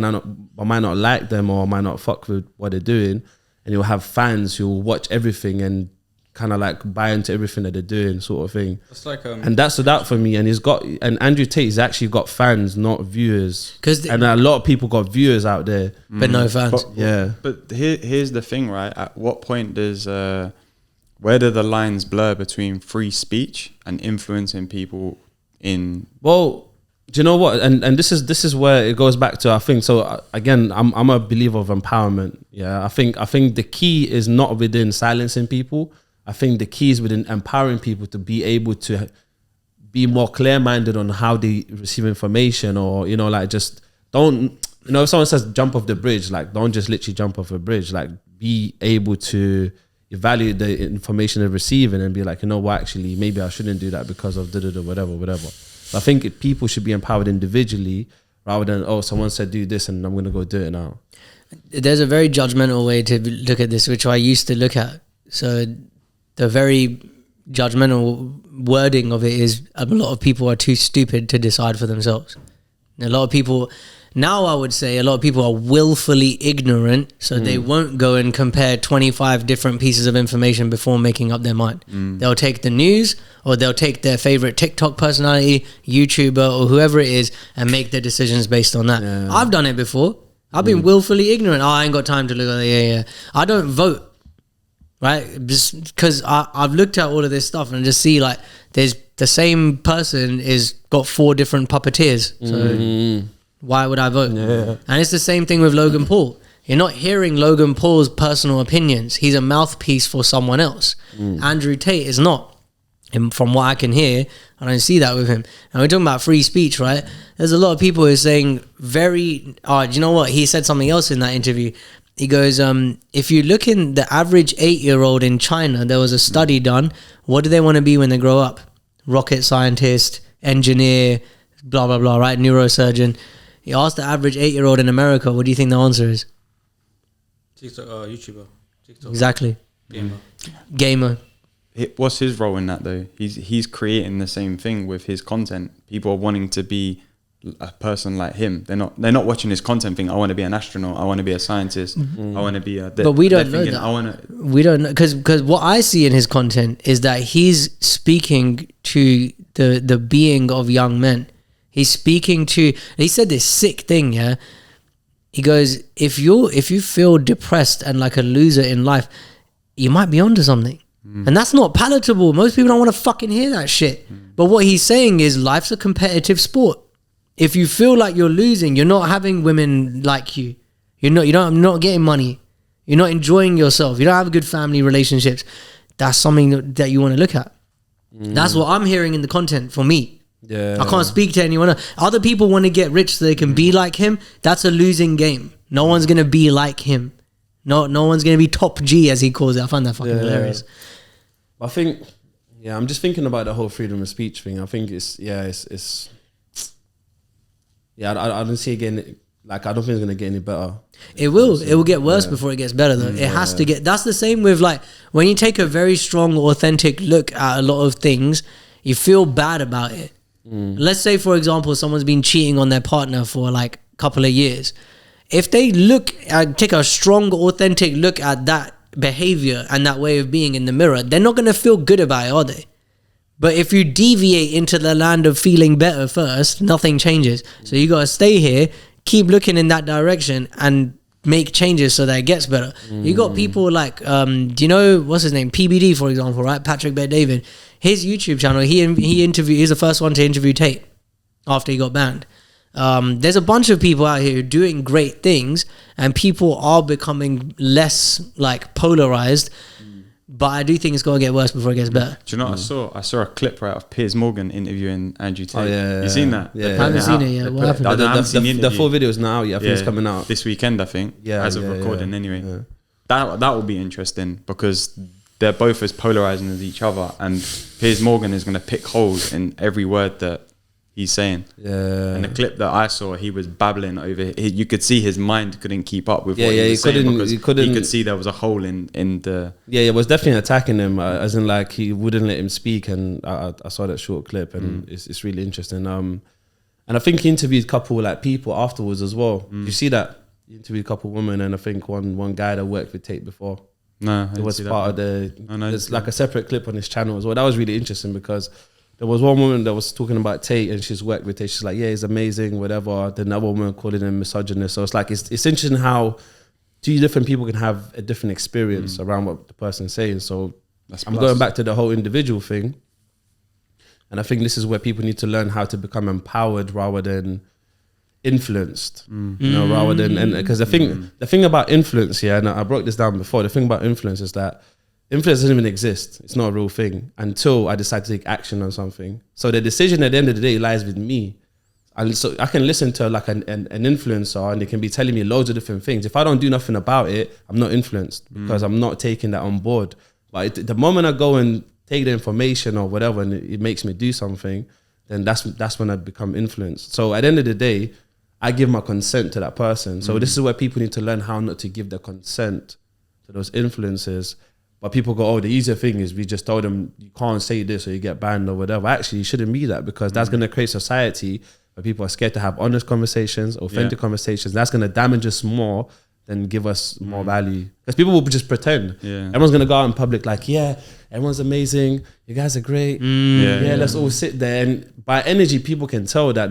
might not like them or might not fuck with what they're doing. And you'll have fans who will watch everything and kind of like buy into everything that they're doing, sort of thing. It's like and that stood out for me. And Andrew Tate's actually got fans, not viewers. And a lot of people got viewers out there, but no fans. But here's the thing, right? At what point does where do the lines blur between free speech and influencing people? Well, do you know what? And this is where it goes back to, I think. So again, I'm a believer of empowerment. Yeah, I think the key is not within silencing people. I think the key is within empowering people to be able to be more clear-minded on how they receive information, or like just don't. If someone says jump off the bridge, like don't just literally jump off a bridge. Like be able to evaluate the information they're receiving and be like, you know what, actually, maybe I shouldn't do that because of whatever. I think people should be empowered individually rather than, oh, someone said do this and I'm going to go do it now. There's a very judgmental way to look at this, which I used to look at. So the very judgmental wording of it is a lot of people are too stupid to decide for themselves. A lot of people, now I would say a lot of people are willfully ignorant, so they won't go and compare 25 different pieces of information before making up their mind. They'll take the news, or they'll take their favorite TikTok personality, YouTuber, or whoever it is, and make their decisions based on that. Yeah. I've done it before. I've been willfully ignorant. Oh, I ain't got time to look at it. Yeah. I don't vote, right? Just because I've looked at all of this stuff and just see like there's the same person is got 4 different puppeteers. So why would I vote? Yeah. And it's the same thing with Logan Paul. You're not hearing Logan Paul's personal opinions. He's a mouthpiece for someone else. Andrew Tate is not. And from what I can hear, I don't see that with him. And we're talking about free speech, right? There's a lot of people who are saying do you know what? He said something else in that interview. He goes, if you look in the average 8-year-old in China, there was a study done. What do they want to be when they grow up? Rocket scientist, engineer, blah, blah, blah, right? Neurosurgeon. He asked the average 8-year-old in America, what do you think the answer is? TikTok, YouTuber. TikTok. Exactly. Gamer. What's his role in that though? He's creating the same thing with his content. People are wanting to be a person like him. They're not watching his content thing. I want to be an astronaut. I want to be a scientist. I want to be a. But we don't know that. We don't know because what I see in his content is that he's speaking to the being of young men. He's speaking to. He said this sick thing. Yeah, he goes, if you feel depressed and like a loser in life, you might be onto something. And that's not palatable. Most people don't want to fucking hear that shit. But what he's saying is life's a competitive sport. If you feel like you're losing, you're not having women like you. You're not getting money. You're not enjoying yourself. You don't have good family relationships. That's something that you want to look at. That's what I'm hearing in the content for me. Yeah. I can't speak to anyone else. Other people want to get rich so they can be like him. That's a losing game. No one's going to be like him. No one's going to be top G, as he calls it. I find that fucking hilarious. I think, I'm just thinking about the whole freedom of speech thing. I think I don't see it getting, like, I don't think it's going to get any better. It will get worse before it gets better though. It has to get, that's the same with like, when you take a very strong, authentic look at a lot of things, you feel bad about it. Let's say, for example, someone's been cheating on their partner for like a couple of years. If they take a strong, authentic look at that behavior and that way of being in the mirror, they're not going to feel good about it, are they? But if you deviate into the land of feeling better first, nothing changes. So you got to stay here, keep looking in that direction and make changes so that it gets better. You got people like, do you know, what's his name? PBD, for example, right? Patrick Bet-David. His YouTube channel, he's the first one to interview Tate after he got banned. There's a bunch of people out here doing great things and people are becoming less like polarized, but I do think it's going to get worse before it gets better. Do you know what I saw a clip right of Piers Morgan interviewing Andrew Tate. You seen that? Yeah. I haven't seen it yet. What happened? I haven't seen the interview. The full video is now out. I think it's coming out this weekend, I think. As of recording anyway. That will be interesting because they're both as polarizing as each other and Piers Morgan is going to pick holes in every word that he's saying. And the clip that I saw, he was babbling over. You could see his mind couldn't keep up with what he was saying because he could see there was a hole in the. It was definitely attacking him, as in like he wouldn't let him speak. And I saw that short clip, and it's really interesting. And I think he interviewed a couple like people afterwards as well. You see that he interviewed a couple women, and I think one guy that worked with Tate before. No, it was part of the. There's like a separate clip on his channel as well. That was really interesting because there was one woman that was talking about Tate and she's worked with Tate. She's like, he's amazing, whatever. Then another woman calling him misogynist. So it's like, it's interesting how 2 different people can have a different experience around what the person's saying. So I'm going back to the whole individual thing. And I think this is where people need to learn how to become empowered rather than influenced, rather than, because the thing about influence, and I broke this down before, the thing about influence is that influence doesn't even exist. It's not a real thing until I decide to take action on something. So the decision at the end of the day lies with me. And so I can listen to like an influencer and they can be telling me loads of different things. If I don't do nothing about it, I'm not influenced because I'm not taking that on board. But the moment I go and take the information or whatever and it makes me do something, then that's when I become influenced. So at the end of the day, I give my consent to that person. So this is where people need to learn how not to give their consent to those influences. But people go, oh, the easier thing is we just told them you can't say this or you get banned or whatever. Actually, you shouldn't be that because that's going to create society where people are scared to have honest conversations, authentic conversations. That's going to damage us more than give us more value. Because people will just pretend. Yeah. Everyone's going to go out in public like, yeah, everyone's amazing. You guys are great. Let's all sit there. And by energy, people can tell that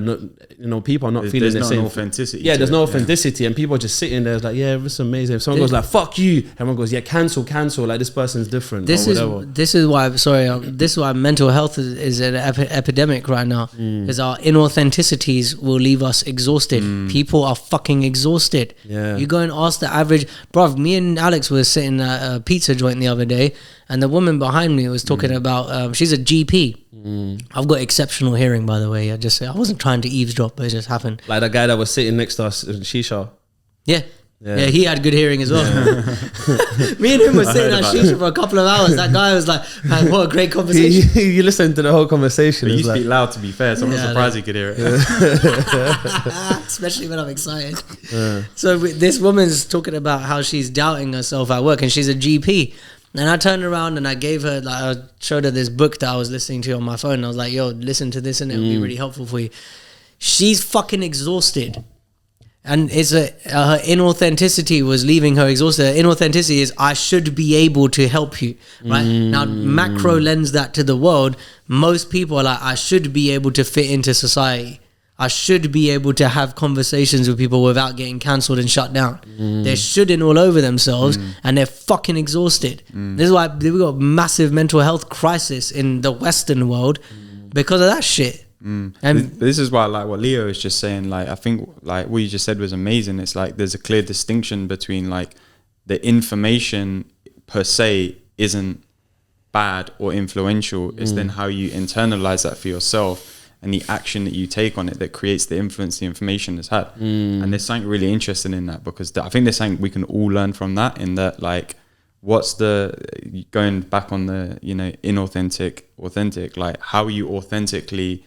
people are not feeling the same. There's no authenticity. Yeah, there's no authenticity. And people are just sitting there like, yeah, it's amazing. If someone goes like, fuck you. Everyone goes, yeah, cancel. Like this person's different. This is why mental health is an epidemic right now. Because our inauthenticities will leave us exhausted. People are fucking exhausted. Yeah. You go and ask the average, bruv, me and Alex were sitting at a pizza joint the other day and the woman behind me was talking about, she's a GP. I've got exceptional hearing, by the way. I wasn't trying to eavesdrop, but it just happened. Like the guy that was sitting next to us in Shisha. Yeah, he had good hearing as well. Me and him were sitting at Shisha for a couple of hours. That guy was like, man, what a great conversation. You listened to the whole conversation. But you speak loud, to be fair, so I'm not surprised you could hear it. Especially when I'm excited. So this woman's talking about how she's doubting herself at work and she's a GP. And I turned around and I gave her, I showed her this book that I was listening to on my phone. And I was like, yo, listen to this and it'll be really helpful for you. She's fucking exhausted. And her inauthenticity was leaving her exhausted. Her inauthenticity is, I should be able to help you, right? Now, macro lens that to the world. Most people are like, I should be able to fit into society. I should be able to have conversations with people without getting cancelled and shut down. They're shoulding all over themselves and they're fucking exhausted. This is why we've got massive mental health crisis in the Western world because of that shit. And this is why, like what Leo is just saying, like I think like what you just said was amazing. It's like there's a clear distinction between like the information per se isn't bad or influential. It's then how you internalize that for yourself and the action that you take on it that creates the influence the information has had. And there's something really interesting in that because I think there's something we can all learn from that, in that like what's the, going back on the, inauthentic, authentic, like how are you authentically,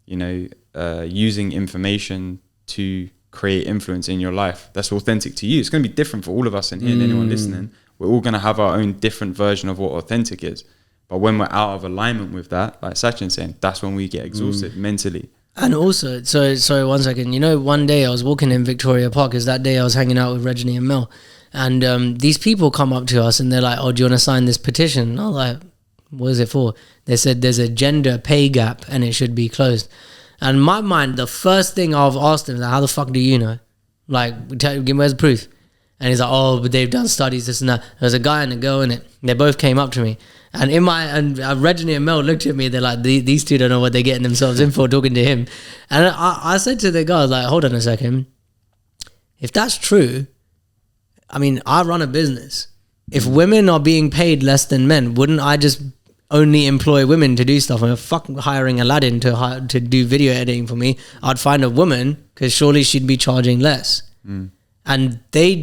using information to create influence in your life that's authentic to you. It's going to be different for all of us in here and anyone listening. We're all going to have our own different version of what authentic is. But when we're out of alignment with that, like Sachin's saying, that's when we get exhausted mentally. And also, sorry, 1 second. One day I was walking in Victoria Park, because that day I was hanging out with Reggie and Mel. And these people come up to us and they're like, oh, do you want to sign this petition? And I was like, what is it for? They said there's a gender pay gap and it should be closed. And in my mind, the first thing I've asked them is, like, how the fuck do you know? Like, give me where's the proof? And he's like, oh, but they've done studies, this and that. There's a guy and a girl in it. They both came up to me. And Reggie and Mel looked at me. They're like, these two don't know what they're getting themselves in for talking to him. And I said to the guy, I was like, hold on a second. If that's true, I mean, I run a business. If women are being paid less than men, wouldn't I just only employ women to do stuff? I'm fucking hiring Aladdin to do video editing for me. I'd find a woman because surely she'd be charging less. And they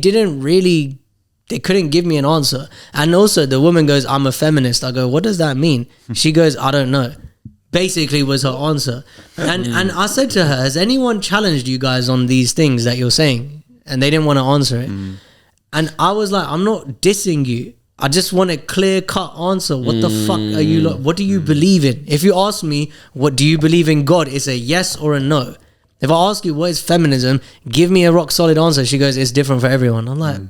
couldn't give me an answer. And also the woman goes, I'm a feminist. I go, what does that mean? She goes, I don't know. Basically was her answer. And I said to her, has anyone challenged you guys on these things that you're saying? And they didn't want to answer it. And I was like, I'm not dissing you. I just want a clear-cut answer. What the fuck are you? What do you believe in? If you ask me, what do you believe in God? It's a yes or a no. If I ask you what is feminism, give me a rock-solid answer. She goes, it's different for everyone. I'm like,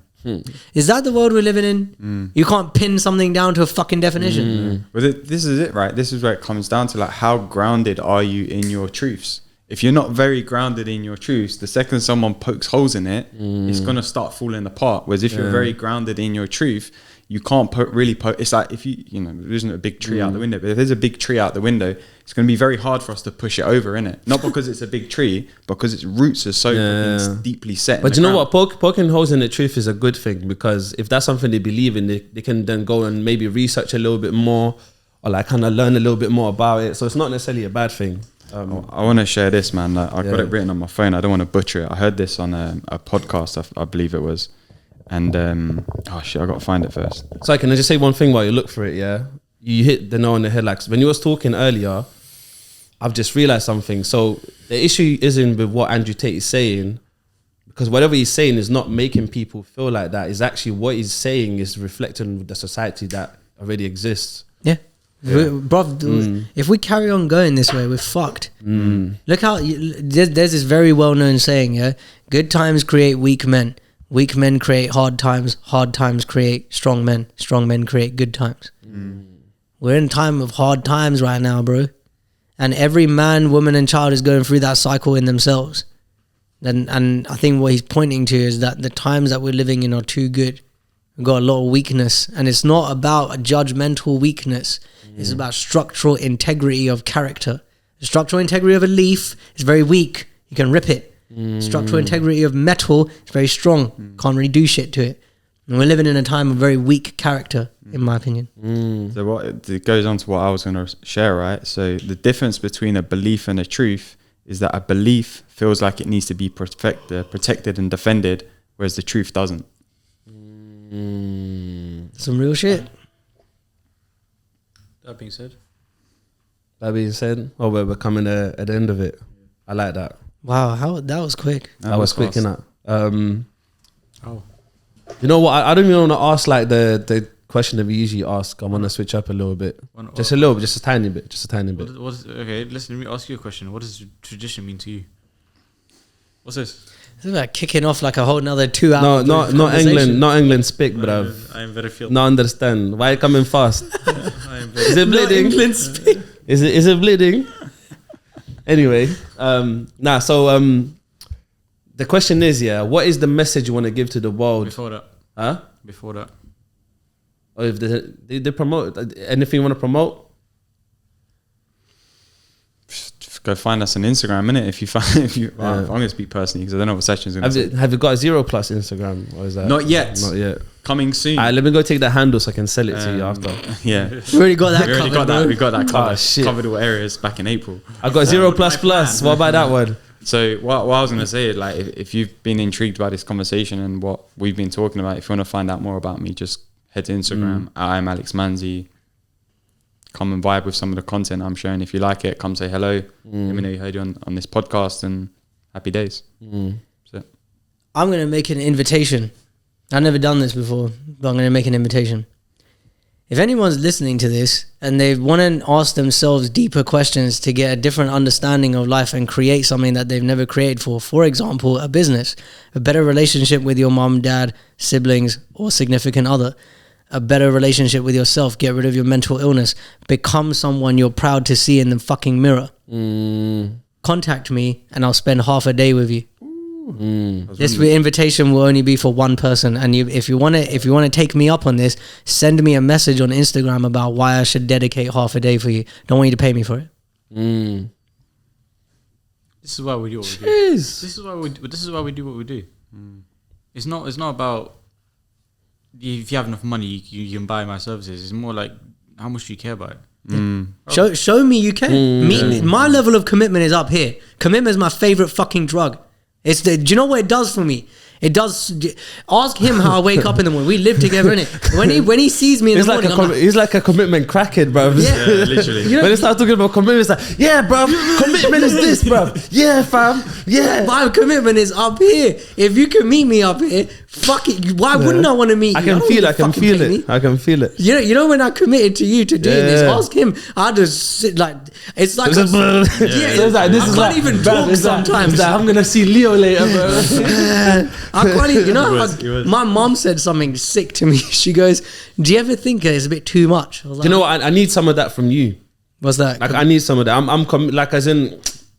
is that the world we're living in? You can't pin something down to a fucking definition. But this is it, right? This is where it comes down to, like, how grounded are you in your truths? If you're not very grounded in your truths, the second someone pokes holes in it, it's going to start falling apart. Whereas if you're very grounded in your truth, you can't it's like if there isn't a big tree out the window, but if there's a big tree out the window, it's going to be very hard for us to push it over, innit? Not because it's a big tree, because its roots are so deeply set. But you know what? Poking holes in the truth is a good thing, because if that's something they believe in, they can then go and maybe research a little bit more, or like kind of learn a little bit more about it. So it's not necessarily a bad thing. I want to share this, man. Like, I got it written on my phone. I don't want to butcher it. I heard this on a podcast, I believe it was. And, oh shit, I got to find it first. So can I just say one thing while you look for it, yeah? You hit the nail on the head. Like, when you was talking earlier, I've just realised something. So the issue isn't with what Andrew Tate is saying, because whatever he's saying is not making people feel like that. It's actually what he's saying is reflecting the society that already exists. Yeah. Bruv, if we carry on going this way, we're fucked. Look how there's this very well-known saying, yeah, good times create weak men create hard times create strong men create good times. We're in a time of hard times right now, bro, and every man, woman and child is going through that cycle in themselves, and I think what he's pointing to is that the times that we're living in are too good. We've got a lot of weakness, and it's not about a judgmental weakness. It's about structural integrity of character. The structural integrity of a leaf is very weak. You can rip it. Structural integrity of metal is very strong. Can't really do shit to it. And we're living in a time of very weak character, in my opinion. So it goes on to what I was going to share, right? So the difference between a belief and a truth is that a belief feels like it needs to be protected and defended, whereas the truth doesn't. Some real shit. That being said, we're coming at the end of it. I like that. Wow, how that was quick. That was quick, fast. innit? You know what? I don't even want to ask like the question that we usually ask. I want to switch up a little bit, just a little bit, just a tiny bit. Okay, listen. Let me ask you a question. What does tradition mean to you? What's this? This is like kicking off like a whole nother 2 hours. Not England speak, bruv. I am very filled. Not understand why you coming fast. Is it bleeding? England speak. Is it bleeding? Anyway, the question is, yeah, what is the message you want to give to the world? Before that. Huh? Before that. Or if they promote anything you want to promote? Go find us on Instagram, innit? I'm going to speak personally because I don't know what Sachin's going to say. Have you got a Zeroplus Instagram? Or is that Not yet. Not yet. Coming soon. Alright, let me go take the handle so I can sell it to you after. Yeah. We already got that covered. We got that covered. Oh, shit. Covered all areas back in April. I got Zeroplus. What about that one? So what I was going to say is, like, if you've been intrigued by this conversation and what we've been talking about, if you want to find out more about me, just head to Instagram. I'm Alex Manzi. Come and vibe with some of the content I'm sharing. If you like it, come say hello. Let me know you heard you on this podcast, and happy days. So. I'm going to make an invitation. I've never done this before, but I'm going to make an invitation. If anyone's listening to this and they want to ask themselves deeper questions to get a different understanding of life and create something that they've never created for example, a business, a better relationship with your mom, dad, siblings, or significant other, a better relationship with yourself, get rid of your mental illness, become someone you're proud to see in the fucking mirror. Contact me and I'll spend half a day with you. This invitation will only be for one person, and if you want to take me up on this, send me a message on Instagram about why I should dedicate half a day for you. Don't want you to pay me for it. This is why we do what we do. Jeez. This is why we do what we do. It's not about if you have enough money you can buy my services. It's more like how much do you care about it. Show me you care. My level of commitment is up here. Commitment is my favorite fucking drug. Do you know what it does for me? It does. Ask him how I wake up in the morning. We live together, innit? When he sees me in the morning, he's like a commitment crackhead, bro. Yeah, literally. When they start talking about commitment, it's like, yeah, bro, commitment is this, bro. Yeah, fam. Yeah. My commitment is up here. If you can meet me up here, fuck it. Why wouldn't I want to meet you? I can feel it. You know when I committed to you to doing this, ask him. I just sit like it's like I can't even talk sometimes. I'm gonna see Leo later, bro. I can't even, my mom said something sick to me. She goes, do you ever think it's a bit too much? I was like, you know what? I need some of that from you. What's that? Like I need some of that.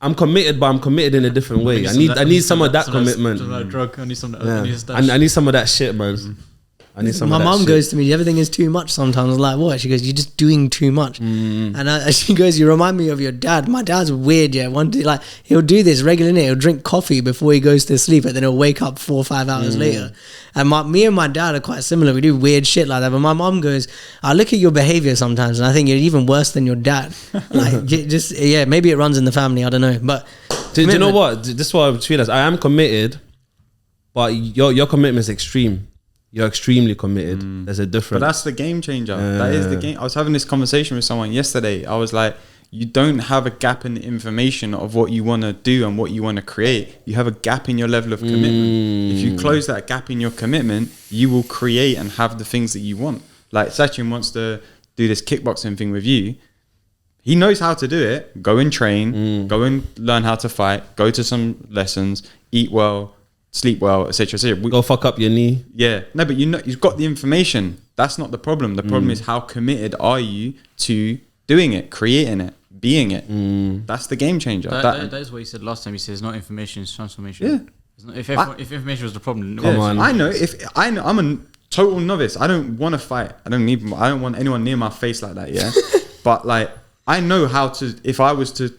I'm committed, but I'm committed in a different way. I need some of that commitment. Drug. I need some of that. I need some of that shit, man. I need some My of that mum shit. goes to me, everything is too much sometimes. I'm like, what? She goes, you're just doing too much. And she goes, you remind me of your dad. My dad's weird, yeah. One day, like, he'll do this regularly. He'll drink coffee before he goes to sleep, and then he'll wake up 4 or 5 hours later. And me and my dad are quite similar. We do weird shit like that. But my mum goes, I look at your behavior sometimes, and I think you're even worse than your dad. Like, maybe it runs in the family. I don't know. But do you know what? This is what I realized. I am committed, but your commitment is extreme. You're extremely committed. There's a difference. But that's the game changer. That is the game. I was having this conversation with someone yesterday. I was like, you don't have a gap in the information of what you want to do and what you want to create. You have a gap in your level of commitment. If you close that gap in your commitment, you will create and have the things that you want. Like Sachin wants to do this kickboxing thing with you. He knows how to do it. Go and train. Go and learn how to fight. Go to some lessons. Eat well. Sleep well, etc. Go fuck up your knee. Yeah, no, but you've got the information. That's not the problem. The problem is how committed are you to doing it, creating it, being it. That's the game changer. That is what he said last time. He said it's not information, it's transformation. Yeah. It's not, if information was the problem, Come on. I know. I'm a total novice. I don't want to fight. I don't want anyone near my face like that. Yeah, but like I know how to. If I was to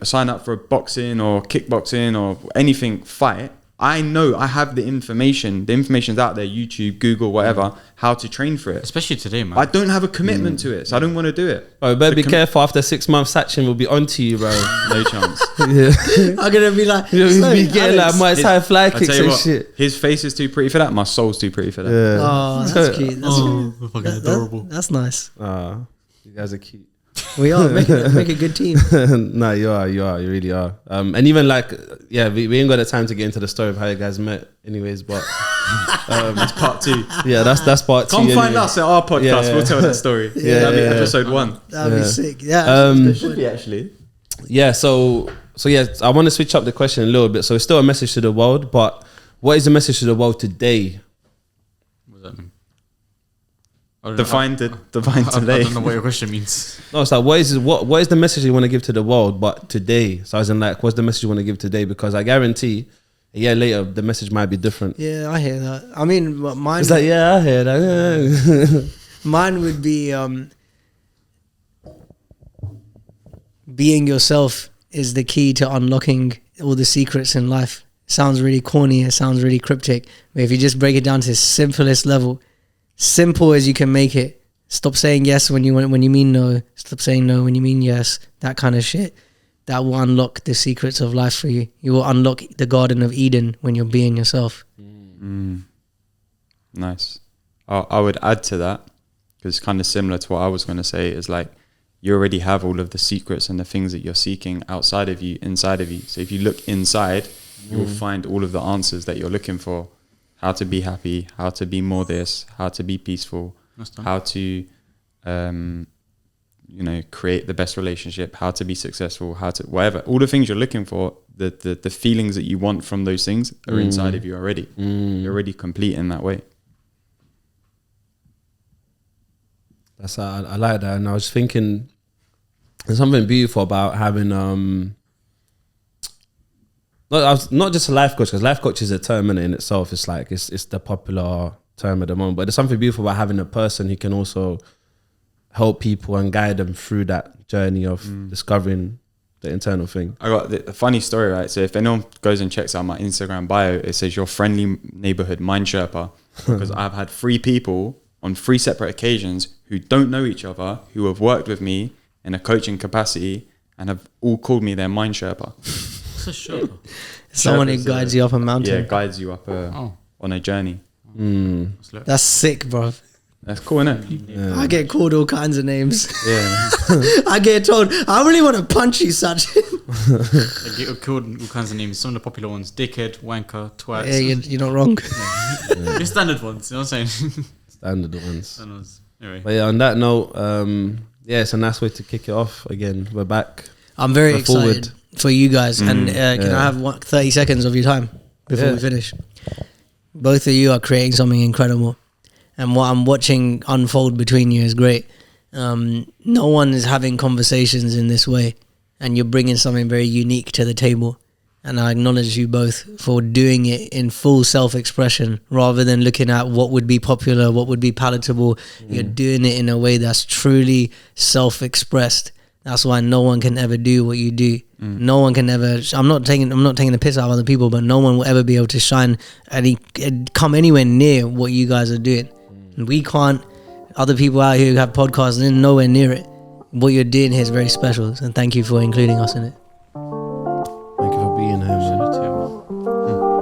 sign up for a boxing or kickboxing or anything fight. I know I have the information. The information's out there, YouTube, Google, whatever, how to train for it. especially today, man. I don't have a commitment to it, so I don't want to do it. Bro, better be careful. After 6 months, Sachin will be onto you, bro. No chance. I'm gonna be like, You'll "So, be getting Alex." like Muay Thai fly I kicks tell you and what, shit. his face is too pretty for that. My soul's too pretty for that. Yeah. Oh, that's cute. Fucking adorable. That's nice. You guys are cute. We are make a good team. No, you really are. And even like, yeah, we ain't got the time to get into the story of how you guys met, anyways. But That's part 2. yeah, that's part 2. Come find anyway. us at our podcast. Yeah. We'll tell that story. That'll be episode 1. That'd be sick. Yeah. It should be actually. Yeah, so yeah, I want to switch up the question a little bit. So it's still a message to the world, but what is the message to the world today? What does that mean? Define I today. don't know what your question means. No, it's like what is the message you want to give to the world, but today? So as in like, what's the message you want to give today? Because I guarantee a year later the message might be different. Yeah, I hear that. I mean, mine. It's like, yeah, I hear that. Mine would be being yourself is the key to unlocking all the secrets in life. Sounds really corny, it sounds really cryptic, but if you just break it down to the simplest level, simple as you can make it. Stop saying yes when you mean no. Stop saying no when you mean yes. That kind of shit. That will unlock the secrets of life for you. You will unlock the Garden of Eden when you're being yourself. Nice. I would add to that, because it's kind of similar to what I was going to say, is like you already have all of the secrets and the things that you're seeking outside of you, inside of you. So if you look inside, you will find all of the answers that you're looking for. How to be happy, how to be more this, how to be peaceful, how to create the best relationship, how to be successful, how to whatever. All the things you're looking for, the feelings that you want from those things are inside of you already. You're already complete in that way. That's I like that, and I was thinking there's something beautiful about having not just a life coach, because life coach is a term in itself. It's like it's the popular term at the moment, but there's something beautiful about having a person who can also help people and guide them through that journey of discovering the internal thing. I got a funny story, right? So if anyone goes and checks out my Instagram bio, it says your friendly neighborhood mind Sherpa, because I've had 3 people on 3 separate occasions who don't know each other, who have worked with me in a coaching capacity and have all called me their mind Sherpa. What's a show? Someone who guides you up a mountain. Yeah, guides you up on a journey. That's sick, bro. That's cool, isn't it? Yeah. I get called all kinds of names. Yeah. I get told, I really want to punch you, Sachin. I get called all kinds of names. Some of the popular ones: dickhead, wanker, twat. Yeah, you're not wrong. The standard ones. You know what I'm saying? Standard ones. Standard ones. Anyway, But yeah, on that note, yeah, it's a nice way to kick it off again. We're back. I'm very We're excited for you guys. And can I have 30 seconds of your time before we finish? Both of you are creating something incredible. And what I'm watching unfold between you is great. No one is having conversations in this way. And you're bringing something very unique to the table. And I acknowledge you both for doing it in full self-expression rather than looking at what would be popular, what would be palatable. You're doing it in a way that's truly self-expressed. That's why no one can ever do what you do. No one can ever. I'm not taking the piss out of other people, but no one will ever be able to shine and come anywhere near what you guys are doing. And we can't. Other people out here who have podcasts and nowhere near it. What you're doing here is very special, and thank you for including us in it. Thank you for being here, man.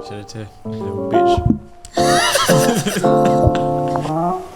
Shed a tear, little bitch.